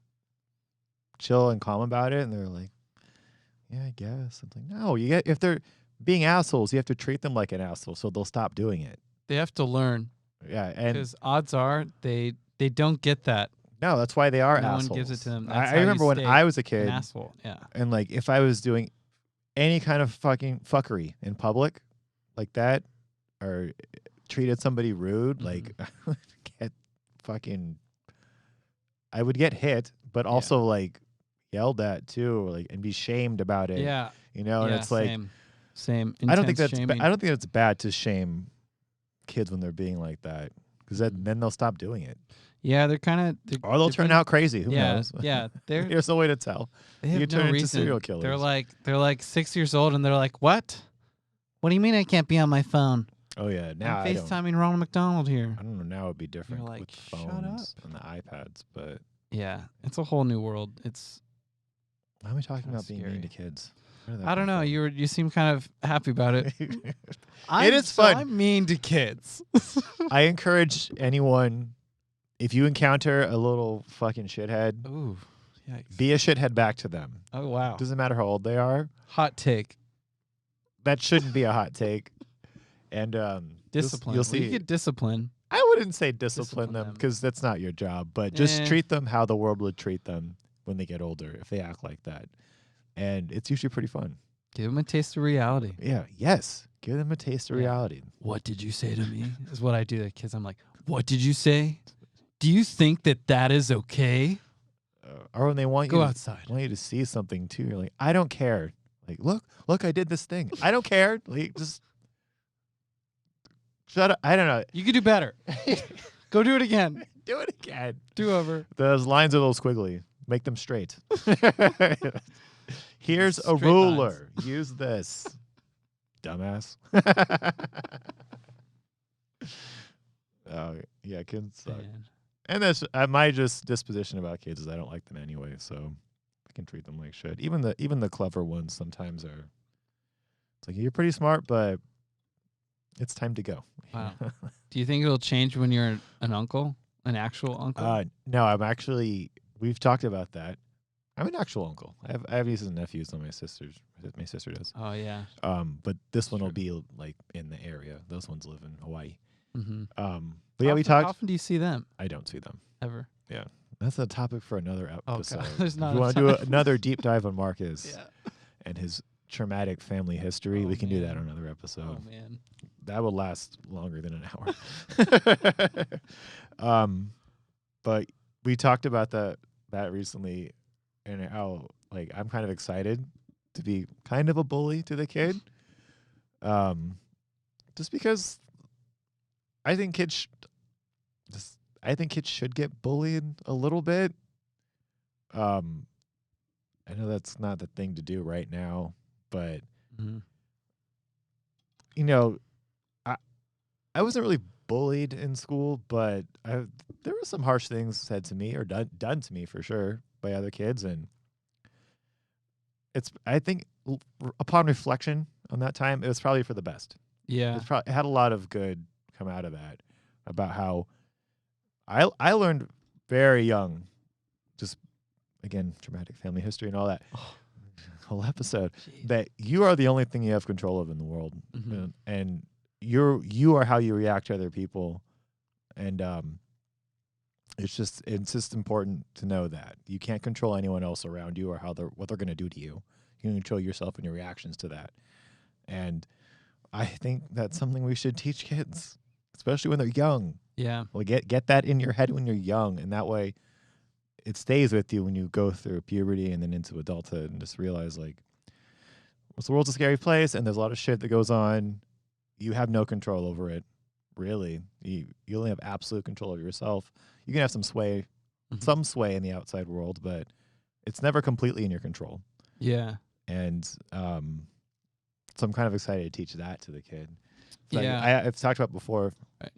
[SPEAKER 2] chill and calm about it? And they're like, yeah, I guess. I'm like, no, if they're being assholes, you have to treat them like an asshole so they'll stop doing it.
[SPEAKER 1] They have to learn.
[SPEAKER 2] Yeah, and
[SPEAKER 1] Because odds are they don't get that.
[SPEAKER 2] no, that's why they are
[SPEAKER 1] No
[SPEAKER 2] assholes.
[SPEAKER 1] one gives it to them. That's
[SPEAKER 2] I
[SPEAKER 1] how you
[SPEAKER 2] remember when
[SPEAKER 1] stay
[SPEAKER 2] I was a
[SPEAKER 1] An
[SPEAKER 2] kid,
[SPEAKER 1] asshole. Yeah.
[SPEAKER 2] and like if I was doing any kind of fucking fuckery in public like that, or treated somebody rude, like I would get fucking, I would get hit, but also like yelled at too, like, and be shamed about it.
[SPEAKER 1] Yeah.
[SPEAKER 2] You know, and it's like,
[SPEAKER 1] same.
[SPEAKER 2] I don't think
[SPEAKER 1] intense
[SPEAKER 2] that's
[SPEAKER 1] shaming.
[SPEAKER 2] I don't think it's bad to shame kids when they're being like that, because then they'll stop doing it,
[SPEAKER 1] Yeah, they're kind of.
[SPEAKER 2] or they'll turn out crazy. Who knows?
[SPEAKER 1] Yeah, they're.
[SPEAKER 2] There's no way to tell.
[SPEAKER 1] They
[SPEAKER 2] You
[SPEAKER 1] have
[SPEAKER 2] turn
[SPEAKER 1] no
[SPEAKER 2] into
[SPEAKER 1] reason.
[SPEAKER 2] serial killers.
[SPEAKER 1] They're like 6 years old, and they're like, "What?
[SPEAKER 3] What do you mean I can't be on my phone?
[SPEAKER 2] Oh yeah, now
[SPEAKER 1] I'm
[SPEAKER 2] I don't.
[SPEAKER 1] FaceTiming Ronald McDonald here."
[SPEAKER 2] I don't know. Now it'd be different
[SPEAKER 1] like,
[SPEAKER 2] with the
[SPEAKER 1] "Shut
[SPEAKER 2] phones and the iPads. But
[SPEAKER 1] Yeah, it's a whole new world. It's.
[SPEAKER 2] why am I talking
[SPEAKER 1] Kinda
[SPEAKER 2] about being mean
[SPEAKER 1] scary.
[SPEAKER 2] to kids? Where did that
[SPEAKER 1] I don't
[SPEAKER 2] come
[SPEAKER 1] know.
[SPEAKER 2] from?
[SPEAKER 1] You seem kind of happy about it.
[SPEAKER 2] It is fun.
[SPEAKER 1] I'm mean to kids.
[SPEAKER 2] I encourage anyone, if you encounter a little fucking shithead,
[SPEAKER 1] Ooh, yikes.
[SPEAKER 2] be a shithead back to them.
[SPEAKER 1] Oh wow.
[SPEAKER 2] Doesn't matter how old they are.
[SPEAKER 1] Hot take.
[SPEAKER 2] That shouldn't be a hot take. And
[SPEAKER 1] Discipline.
[SPEAKER 2] You'll
[SPEAKER 1] Well,
[SPEAKER 2] see.
[SPEAKER 1] you get discipline.
[SPEAKER 2] I wouldn't say discipline
[SPEAKER 1] Discipline
[SPEAKER 2] them,
[SPEAKER 1] them.
[SPEAKER 2] because that's not your job. But just
[SPEAKER 1] Eh.
[SPEAKER 2] treat them how the world would treat them when they get older, if they act like that. And it's usually pretty fun.
[SPEAKER 1] Give them a taste of reality.
[SPEAKER 2] Yeah. Yes. Give them a taste of
[SPEAKER 1] Yeah.
[SPEAKER 2] reality.
[SPEAKER 1] What did you say to me? Is what I do to kids. I'm like, what did you say? Do you think that is okay?
[SPEAKER 2] Or when they want
[SPEAKER 1] Go
[SPEAKER 2] you
[SPEAKER 1] outside.
[SPEAKER 2] want you to see something too, you're like, I don't care. Like, look, I did this thing. I don't care. Like, just shut up. I don't know.
[SPEAKER 1] You could do better. Go do it again.
[SPEAKER 2] Do it again.
[SPEAKER 1] Do over.
[SPEAKER 2] Those lines are a little squiggly. Make them straight. Here's a
[SPEAKER 1] Straight
[SPEAKER 2] ruler. Use this. dumbass. Oh yeah, kids suck.
[SPEAKER 1] Man.
[SPEAKER 2] And that's my just disposition about kids is I don't like them anyway, so I can treat them like shit. Even the clever ones sometimes are. It's like you're pretty smart, but it's time to go.
[SPEAKER 1] Wow. Do you think it'll change when you're an uncle, an actual uncle?
[SPEAKER 2] No, I'm actually. We've talked about that. I'm an actual uncle. I have nieces and nephews on my sister does.
[SPEAKER 1] Oh yeah.
[SPEAKER 2] But this one will
[SPEAKER 1] True.
[SPEAKER 2] be like in the area. Those ones live in Hawaii.
[SPEAKER 1] Mm-hmm.
[SPEAKER 2] But yeah, we talked.
[SPEAKER 1] How often do you see them?
[SPEAKER 2] I don't see them.
[SPEAKER 1] Ever?
[SPEAKER 2] That's a topic for another episode.
[SPEAKER 1] There's not
[SPEAKER 2] If you
[SPEAKER 1] enough
[SPEAKER 2] want to do
[SPEAKER 1] time.
[SPEAKER 2] another deep dive on Marcus
[SPEAKER 1] Yeah.
[SPEAKER 2] and his traumatic family history,
[SPEAKER 1] Oh,
[SPEAKER 2] we can do that
[SPEAKER 1] man.
[SPEAKER 2] on another episode.
[SPEAKER 1] Oh man.
[SPEAKER 2] That will last longer than an hour. But we talked about that recently, and how like I'm kind of excited to be kind of a bully to the kid, just because I think kids should get bullied a little bit. I know that's not the thing to do right now, but
[SPEAKER 1] Mm-hmm.
[SPEAKER 2] you know, I wasn't really bullied in school, but there were some harsh things said to me or done to me for sure by other kids, and I think upon reflection on that time, it was probably for the best.
[SPEAKER 1] Yeah.
[SPEAKER 2] It had a lot of good come out of that about how I learned very young, just again traumatic family history and all that whole episode, that you are the only thing you have control of in the world,
[SPEAKER 1] Mhm.
[SPEAKER 2] and you are how you react to other people, and it's just important to know that you can't control anyone else around you or what they're going to do to you. You can control yourself and your reactions to that, and I think that's something we should teach kids, especially when they're young.
[SPEAKER 1] Yeah.
[SPEAKER 2] Well, get that in your head when you're young, and that way it stays with you when you go through puberty and then into adulthood, and just realize like, the world's a scary place, and there's a lot of shit that goes on. You have no control over it, really. You only have absolute control of yourself. You can have some sway in the outside world, but it's never completely in your control.
[SPEAKER 1] Yeah.
[SPEAKER 2] And so I'm kind of excited to teach that to the kid. So
[SPEAKER 1] Yeah.
[SPEAKER 2] I've talked about before.
[SPEAKER 1] Right.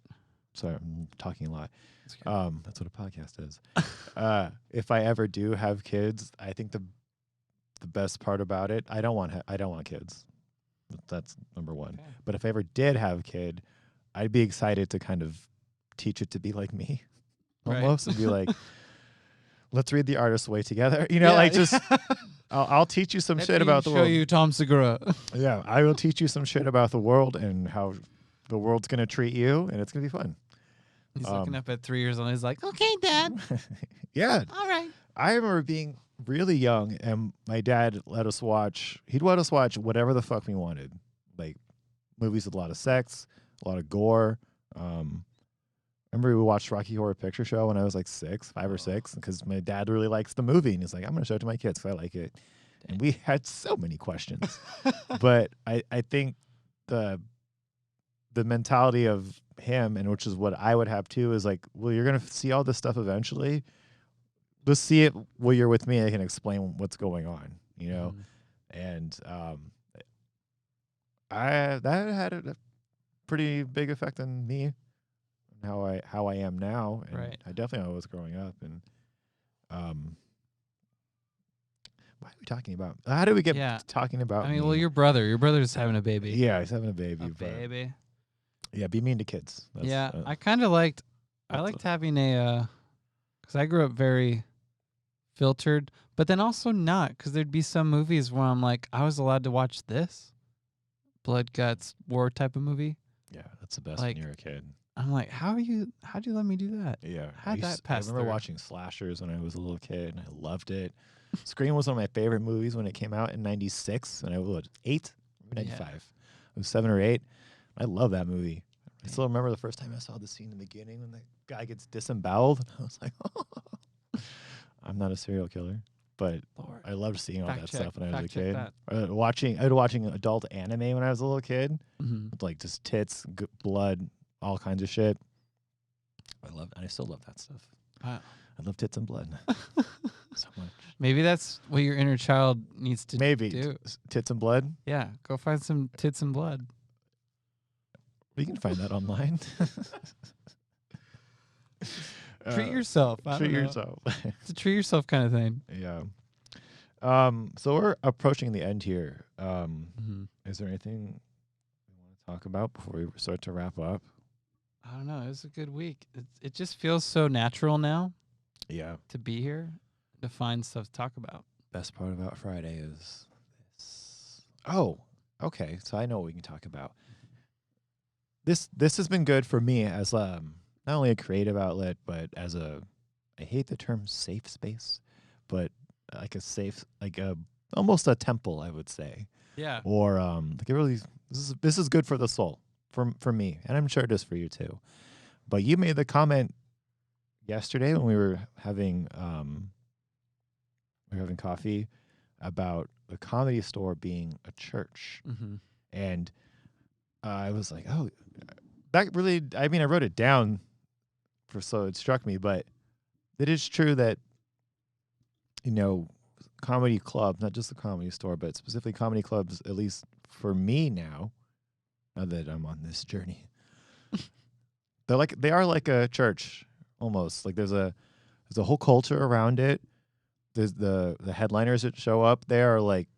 [SPEAKER 2] Sorry, I'm talking a lot.
[SPEAKER 1] That's okay.
[SPEAKER 2] That's what a podcast is. If I ever do have kids, I think the best part about it, I don't want kids. That's number one.
[SPEAKER 1] Okay.
[SPEAKER 2] But if I ever did have a kid, I'd be excited to kind of teach it to be like me,
[SPEAKER 1] Right.
[SPEAKER 2] almost, and be like, let's read The Artist's Way together. You know,
[SPEAKER 1] Yeah.
[SPEAKER 2] like just I'll teach you some
[SPEAKER 1] Let
[SPEAKER 2] shit
[SPEAKER 1] me
[SPEAKER 2] about the
[SPEAKER 1] show
[SPEAKER 2] world.
[SPEAKER 1] you Tom Segura.
[SPEAKER 2] Yeah, I will teach you some shit about the world and how the world's gonna treat you, and it's gonna be fun.
[SPEAKER 1] He's looking up at 3 years old. He's like,
[SPEAKER 3] Okay, Dad.
[SPEAKER 2] Yeah,
[SPEAKER 3] All right.
[SPEAKER 2] I remember being really young, and my dad let us watch. He'd let us watch whatever the fuck we wanted, like movies with a lot of sex, a lot of gore. Remember we watched Rocky Horror Picture Show when I was like 5 or 6, because my dad really likes the movie, and he's like, I'm going to show it to my kids because I like it. And we had so many questions, but I think the mentality of him, and which is what I would have too, is like, well, you're going to see all this stuff eventually. Just see it while you're with me. I can explain what's going on, you know? And that had a pretty big effect on me, and how I am now. And
[SPEAKER 1] Right.
[SPEAKER 2] I definitely was growing up. And what are we talking about? How do we get
[SPEAKER 1] Yeah.
[SPEAKER 2] talking about?
[SPEAKER 1] I mean,
[SPEAKER 2] me?
[SPEAKER 1] well, your brother's having a baby.
[SPEAKER 2] Yeah, he's having a baby.
[SPEAKER 1] A
[SPEAKER 2] but
[SPEAKER 1] baby.
[SPEAKER 2] yeah, be mean to kids. That's,
[SPEAKER 1] Yeah, I kind of liked. I
[SPEAKER 2] that's
[SPEAKER 1] liked having a, because I grew up very filtered, but then also not, because there'd be some movies where I'm like, I was allowed to watch this, blood, guts, war type of movie.
[SPEAKER 2] yeah, that's the best
[SPEAKER 1] like,
[SPEAKER 2] when you're a kid.
[SPEAKER 1] I'm like, how'd you let me do that?
[SPEAKER 2] Yeah,
[SPEAKER 1] How'd that pass
[SPEAKER 2] I remember
[SPEAKER 1] through?
[SPEAKER 2] watching slashers when I was a little kid, and I loved it. Scream was one of my favorite movies when it came out in '96, and I was 8, maybe
[SPEAKER 1] Yeah.
[SPEAKER 2] 95. I was 7 or 8. I love that movie. I still remember the first time I saw the scene in the beginning when the guy gets disemboweled, and I was like, oh. I'm not a serial killer, but
[SPEAKER 1] Lord.
[SPEAKER 2] I loved seeing all
[SPEAKER 1] Fact
[SPEAKER 2] that
[SPEAKER 1] check,
[SPEAKER 2] stuff when I was a
[SPEAKER 1] fact check
[SPEAKER 2] kid.
[SPEAKER 1] that.
[SPEAKER 2] I was watching adult anime when I was a little kid,
[SPEAKER 1] Mhm.
[SPEAKER 2] with like just tits, blood, all kinds of shit. And I still love that stuff.
[SPEAKER 1] Wow.
[SPEAKER 2] I love tits and blood so much.
[SPEAKER 1] Maybe that's what your inner child needs to
[SPEAKER 2] Maybe
[SPEAKER 1] do.
[SPEAKER 2] tits and blood.
[SPEAKER 1] Yeah, go find some tits and blood.
[SPEAKER 2] You can find that online.
[SPEAKER 1] Treat yourself. I
[SPEAKER 2] Treat
[SPEAKER 1] don't know.
[SPEAKER 2] yourself.
[SPEAKER 1] It's a treat yourself kind of thing.
[SPEAKER 2] Yeah. So we're approaching the end here.
[SPEAKER 1] Mhm.
[SPEAKER 2] Is there anything we want to talk about before we start to wrap up?
[SPEAKER 1] I don't know. It was a good week. It just feels so natural now
[SPEAKER 2] Yeah.
[SPEAKER 1] to be here, to find stuff to talk about.
[SPEAKER 2] Best part about Friday is this. Oh, okay. So I know what we can talk about. This has been good for me as not only a creative outlet, but as I hate the term safe space, but like a safe, like a almost a temple, I would say.
[SPEAKER 1] Yeah.
[SPEAKER 2] Or like it really this is good for the soul for me, and I'm sure it is for you too. But you made the comment yesterday when we were having coffee about the Comedy Store being a church,
[SPEAKER 1] Mm-hmm.
[SPEAKER 2] and I was like, oh, that really. I mean, I wrote it down so it struck me, but it is true that comedy clubs, not just the Comedy Store, but specifically comedy clubs, at least for me now that I'm on this journey, they are like a church almost. Like there's a whole culture around it. There's the headliners that show up there are like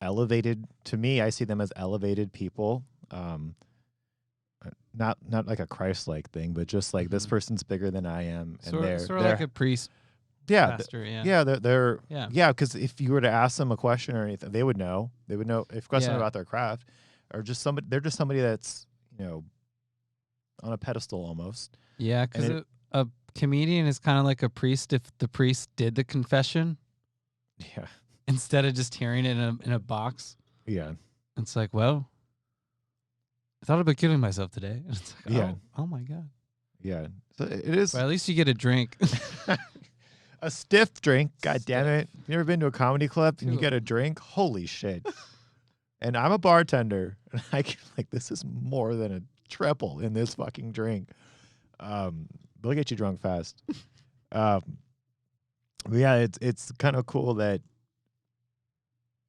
[SPEAKER 2] elevated. To me, I see them as elevated people. Not like a Christ-like thing, but just like this
[SPEAKER 1] Mhm.
[SPEAKER 2] person's bigger than I am, and they're
[SPEAKER 1] Sort of like a priest,
[SPEAKER 2] yeah,
[SPEAKER 1] pastor. Yeah.
[SPEAKER 2] yeah, they're
[SPEAKER 1] Yeah.
[SPEAKER 2] yeah. Because if you were to ask them a question or anything, they would know. They would know if question
[SPEAKER 1] Yeah.
[SPEAKER 2] about their craft, or just somebody. They're just somebody that's on a pedestal almost.
[SPEAKER 1] Yeah, because a comedian is kind of like a priest if the priest did the confession
[SPEAKER 2] Yeah,
[SPEAKER 1] instead of just hearing it in a box.
[SPEAKER 2] yeah,
[SPEAKER 1] It's like, well, I thought about killing myself today. And it's like,
[SPEAKER 2] Yeah.
[SPEAKER 1] oh my God.
[SPEAKER 2] yeah. So it is
[SPEAKER 1] But at least you get a drink.
[SPEAKER 2] a stiff drink. God damn it! You ever been to a comedy club and you
[SPEAKER 1] Two
[SPEAKER 2] get
[SPEAKER 1] of
[SPEAKER 2] a drink? Holy shit! And I'm a bartender, and I can like this is more than a triple in this fucking drink. They'll get you drunk fast. But yeah, it's kind of cool that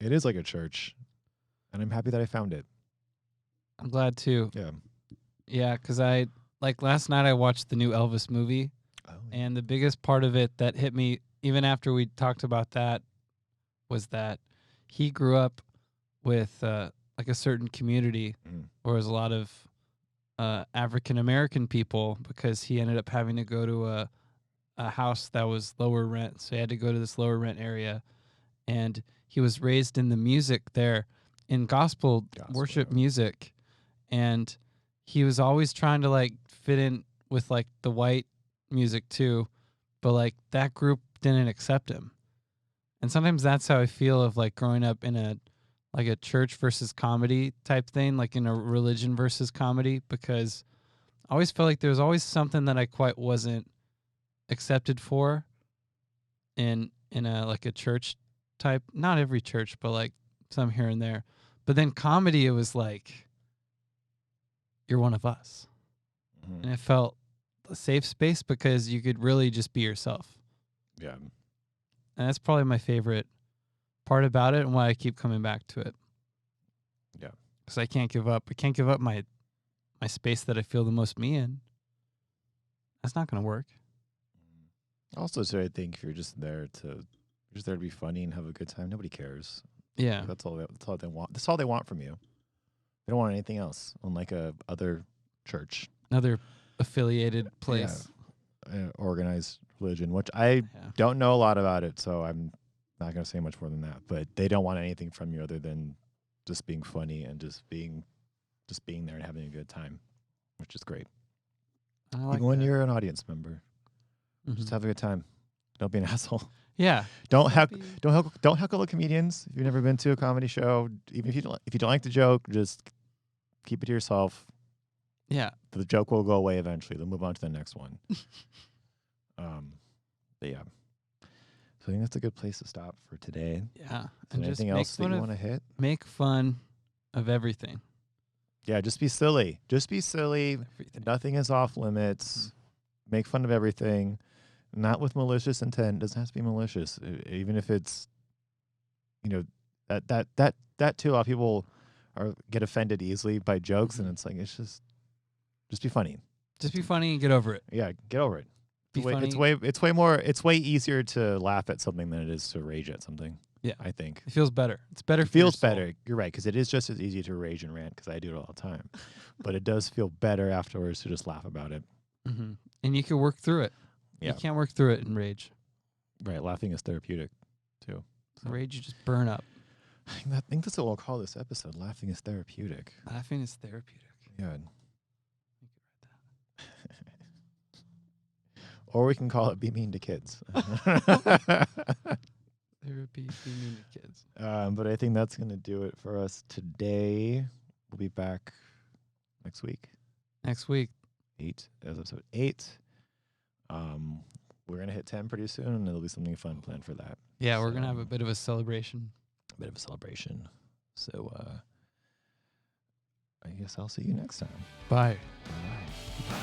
[SPEAKER 2] it is like a church, and I'm happy that I found it.
[SPEAKER 1] I'm glad too.
[SPEAKER 2] Yeah.
[SPEAKER 1] Yeah, because last night I watched the new Elvis movie.
[SPEAKER 2] Oh,
[SPEAKER 1] And the biggest part of it that hit me, even after we talked about that, was that he grew up with like a certain community
[SPEAKER 2] Mm.
[SPEAKER 1] where there was a lot of African American people because he ended up having to go to a house that was lower rent. So he had to go to this lower rent area. And he was raised in the music there, in gospel worship music. And he was always trying to like fit in with like the white music too, but like that group didn't accept him. And sometimes that's how I feel of like growing up in a church versus comedy type thing, like in a religion versus comedy, because I always felt like there was always something that I quite wasn't accepted for in a like a church type, not every church, but like some here and there. But then comedy, it was like, you're one of us.
[SPEAKER 2] Mhm.
[SPEAKER 1] And it felt a safe space because you could really just be yourself.
[SPEAKER 2] Yeah.
[SPEAKER 1] And that's probably my favorite part about it and why I keep coming back to it.
[SPEAKER 2] Yeah.
[SPEAKER 1] Because I can't give up. I can't give up my space that I feel the most me in. That's not going to work.
[SPEAKER 2] Also, so I think if you're just there to be funny and have a good time, nobody cares.
[SPEAKER 1] Yeah.
[SPEAKER 2] That's all they want. That's all they want from you. They don't want anything else, unlike a other church,
[SPEAKER 1] Another affiliated place.
[SPEAKER 2] organized religion, which I
[SPEAKER 1] Yeah.
[SPEAKER 2] don't know a lot about it, so I'm not going to say much more than that. But they don't want anything from you other than just being funny and just being there and having a good time, which is great.
[SPEAKER 1] I like
[SPEAKER 2] Even when
[SPEAKER 1] that.
[SPEAKER 2] you're an audience member, just
[SPEAKER 1] Mhm.
[SPEAKER 2] have a good time. Don't be an asshole.
[SPEAKER 1] Yeah.
[SPEAKER 2] Don't
[SPEAKER 1] Don't
[SPEAKER 2] heckle the comedians. If you've never been to a comedy show, even if you don't like the joke, just keep it to yourself.
[SPEAKER 1] Yeah.
[SPEAKER 2] The joke will go away eventually. They'll move on to the next one. But yeah, so I think that's a good place to stop for today.
[SPEAKER 1] Yeah.
[SPEAKER 2] Is
[SPEAKER 1] And
[SPEAKER 2] there
[SPEAKER 1] just
[SPEAKER 2] anything else that you want to hit?
[SPEAKER 1] make fun of everything.
[SPEAKER 2] Yeah, just be silly. Just be silly.
[SPEAKER 1] Everything.
[SPEAKER 2] Nothing is off limits. Make fun of everything. not with malicious intent. It doesn't have to be malicious. Even if it's, that too. A lot of people get offended easily by jokes, and it's like it's just be funny.
[SPEAKER 1] Just be funny and get over it.
[SPEAKER 2] Yeah, get over it.
[SPEAKER 1] Be funny.
[SPEAKER 2] It's way easier to laugh at something than it is to rage at something.
[SPEAKER 1] Yeah.
[SPEAKER 2] I think
[SPEAKER 1] It feels better. It's better.
[SPEAKER 2] it
[SPEAKER 1] for your
[SPEAKER 2] feels
[SPEAKER 1] soul.
[SPEAKER 2] better. You're right, because it is just as easy to rage and rant because I do it all the time. But it does feel better afterwards to just laugh about it.
[SPEAKER 1] Mm-hmm. And you can work through it.
[SPEAKER 2] Yeah.
[SPEAKER 1] You can't work through it in rage.
[SPEAKER 2] Right, laughing is therapeutic too. So
[SPEAKER 1] Rage, you just burn up.
[SPEAKER 2] I think that's what we'll call this episode. Laughing is therapeutic.
[SPEAKER 1] Laughing is therapeutic.
[SPEAKER 2] Yeah. Or we can call it Be Mean to Kids.
[SPEAKER 1] Therapy, be mean to kids.
[SPEAKER 2] But I think that's going to do it for us today. We'll be back next week.
[SPEAKER 1] Next week.
[SPEAKER 2] Episode 8. We're going to hit 10 pretty soon, and there'll be something fun planned for that.
[SPEAKER 1] Yeah, we're gonna have a
[SPEAKER 2] So-
[SPEAKER 1] bit of a celebration.
[SPEAKER 2] A bit of a celebration. So I guess I'll see you next time.
[SPEAKER 1] Bye.
[SPEAKER 2] Bye.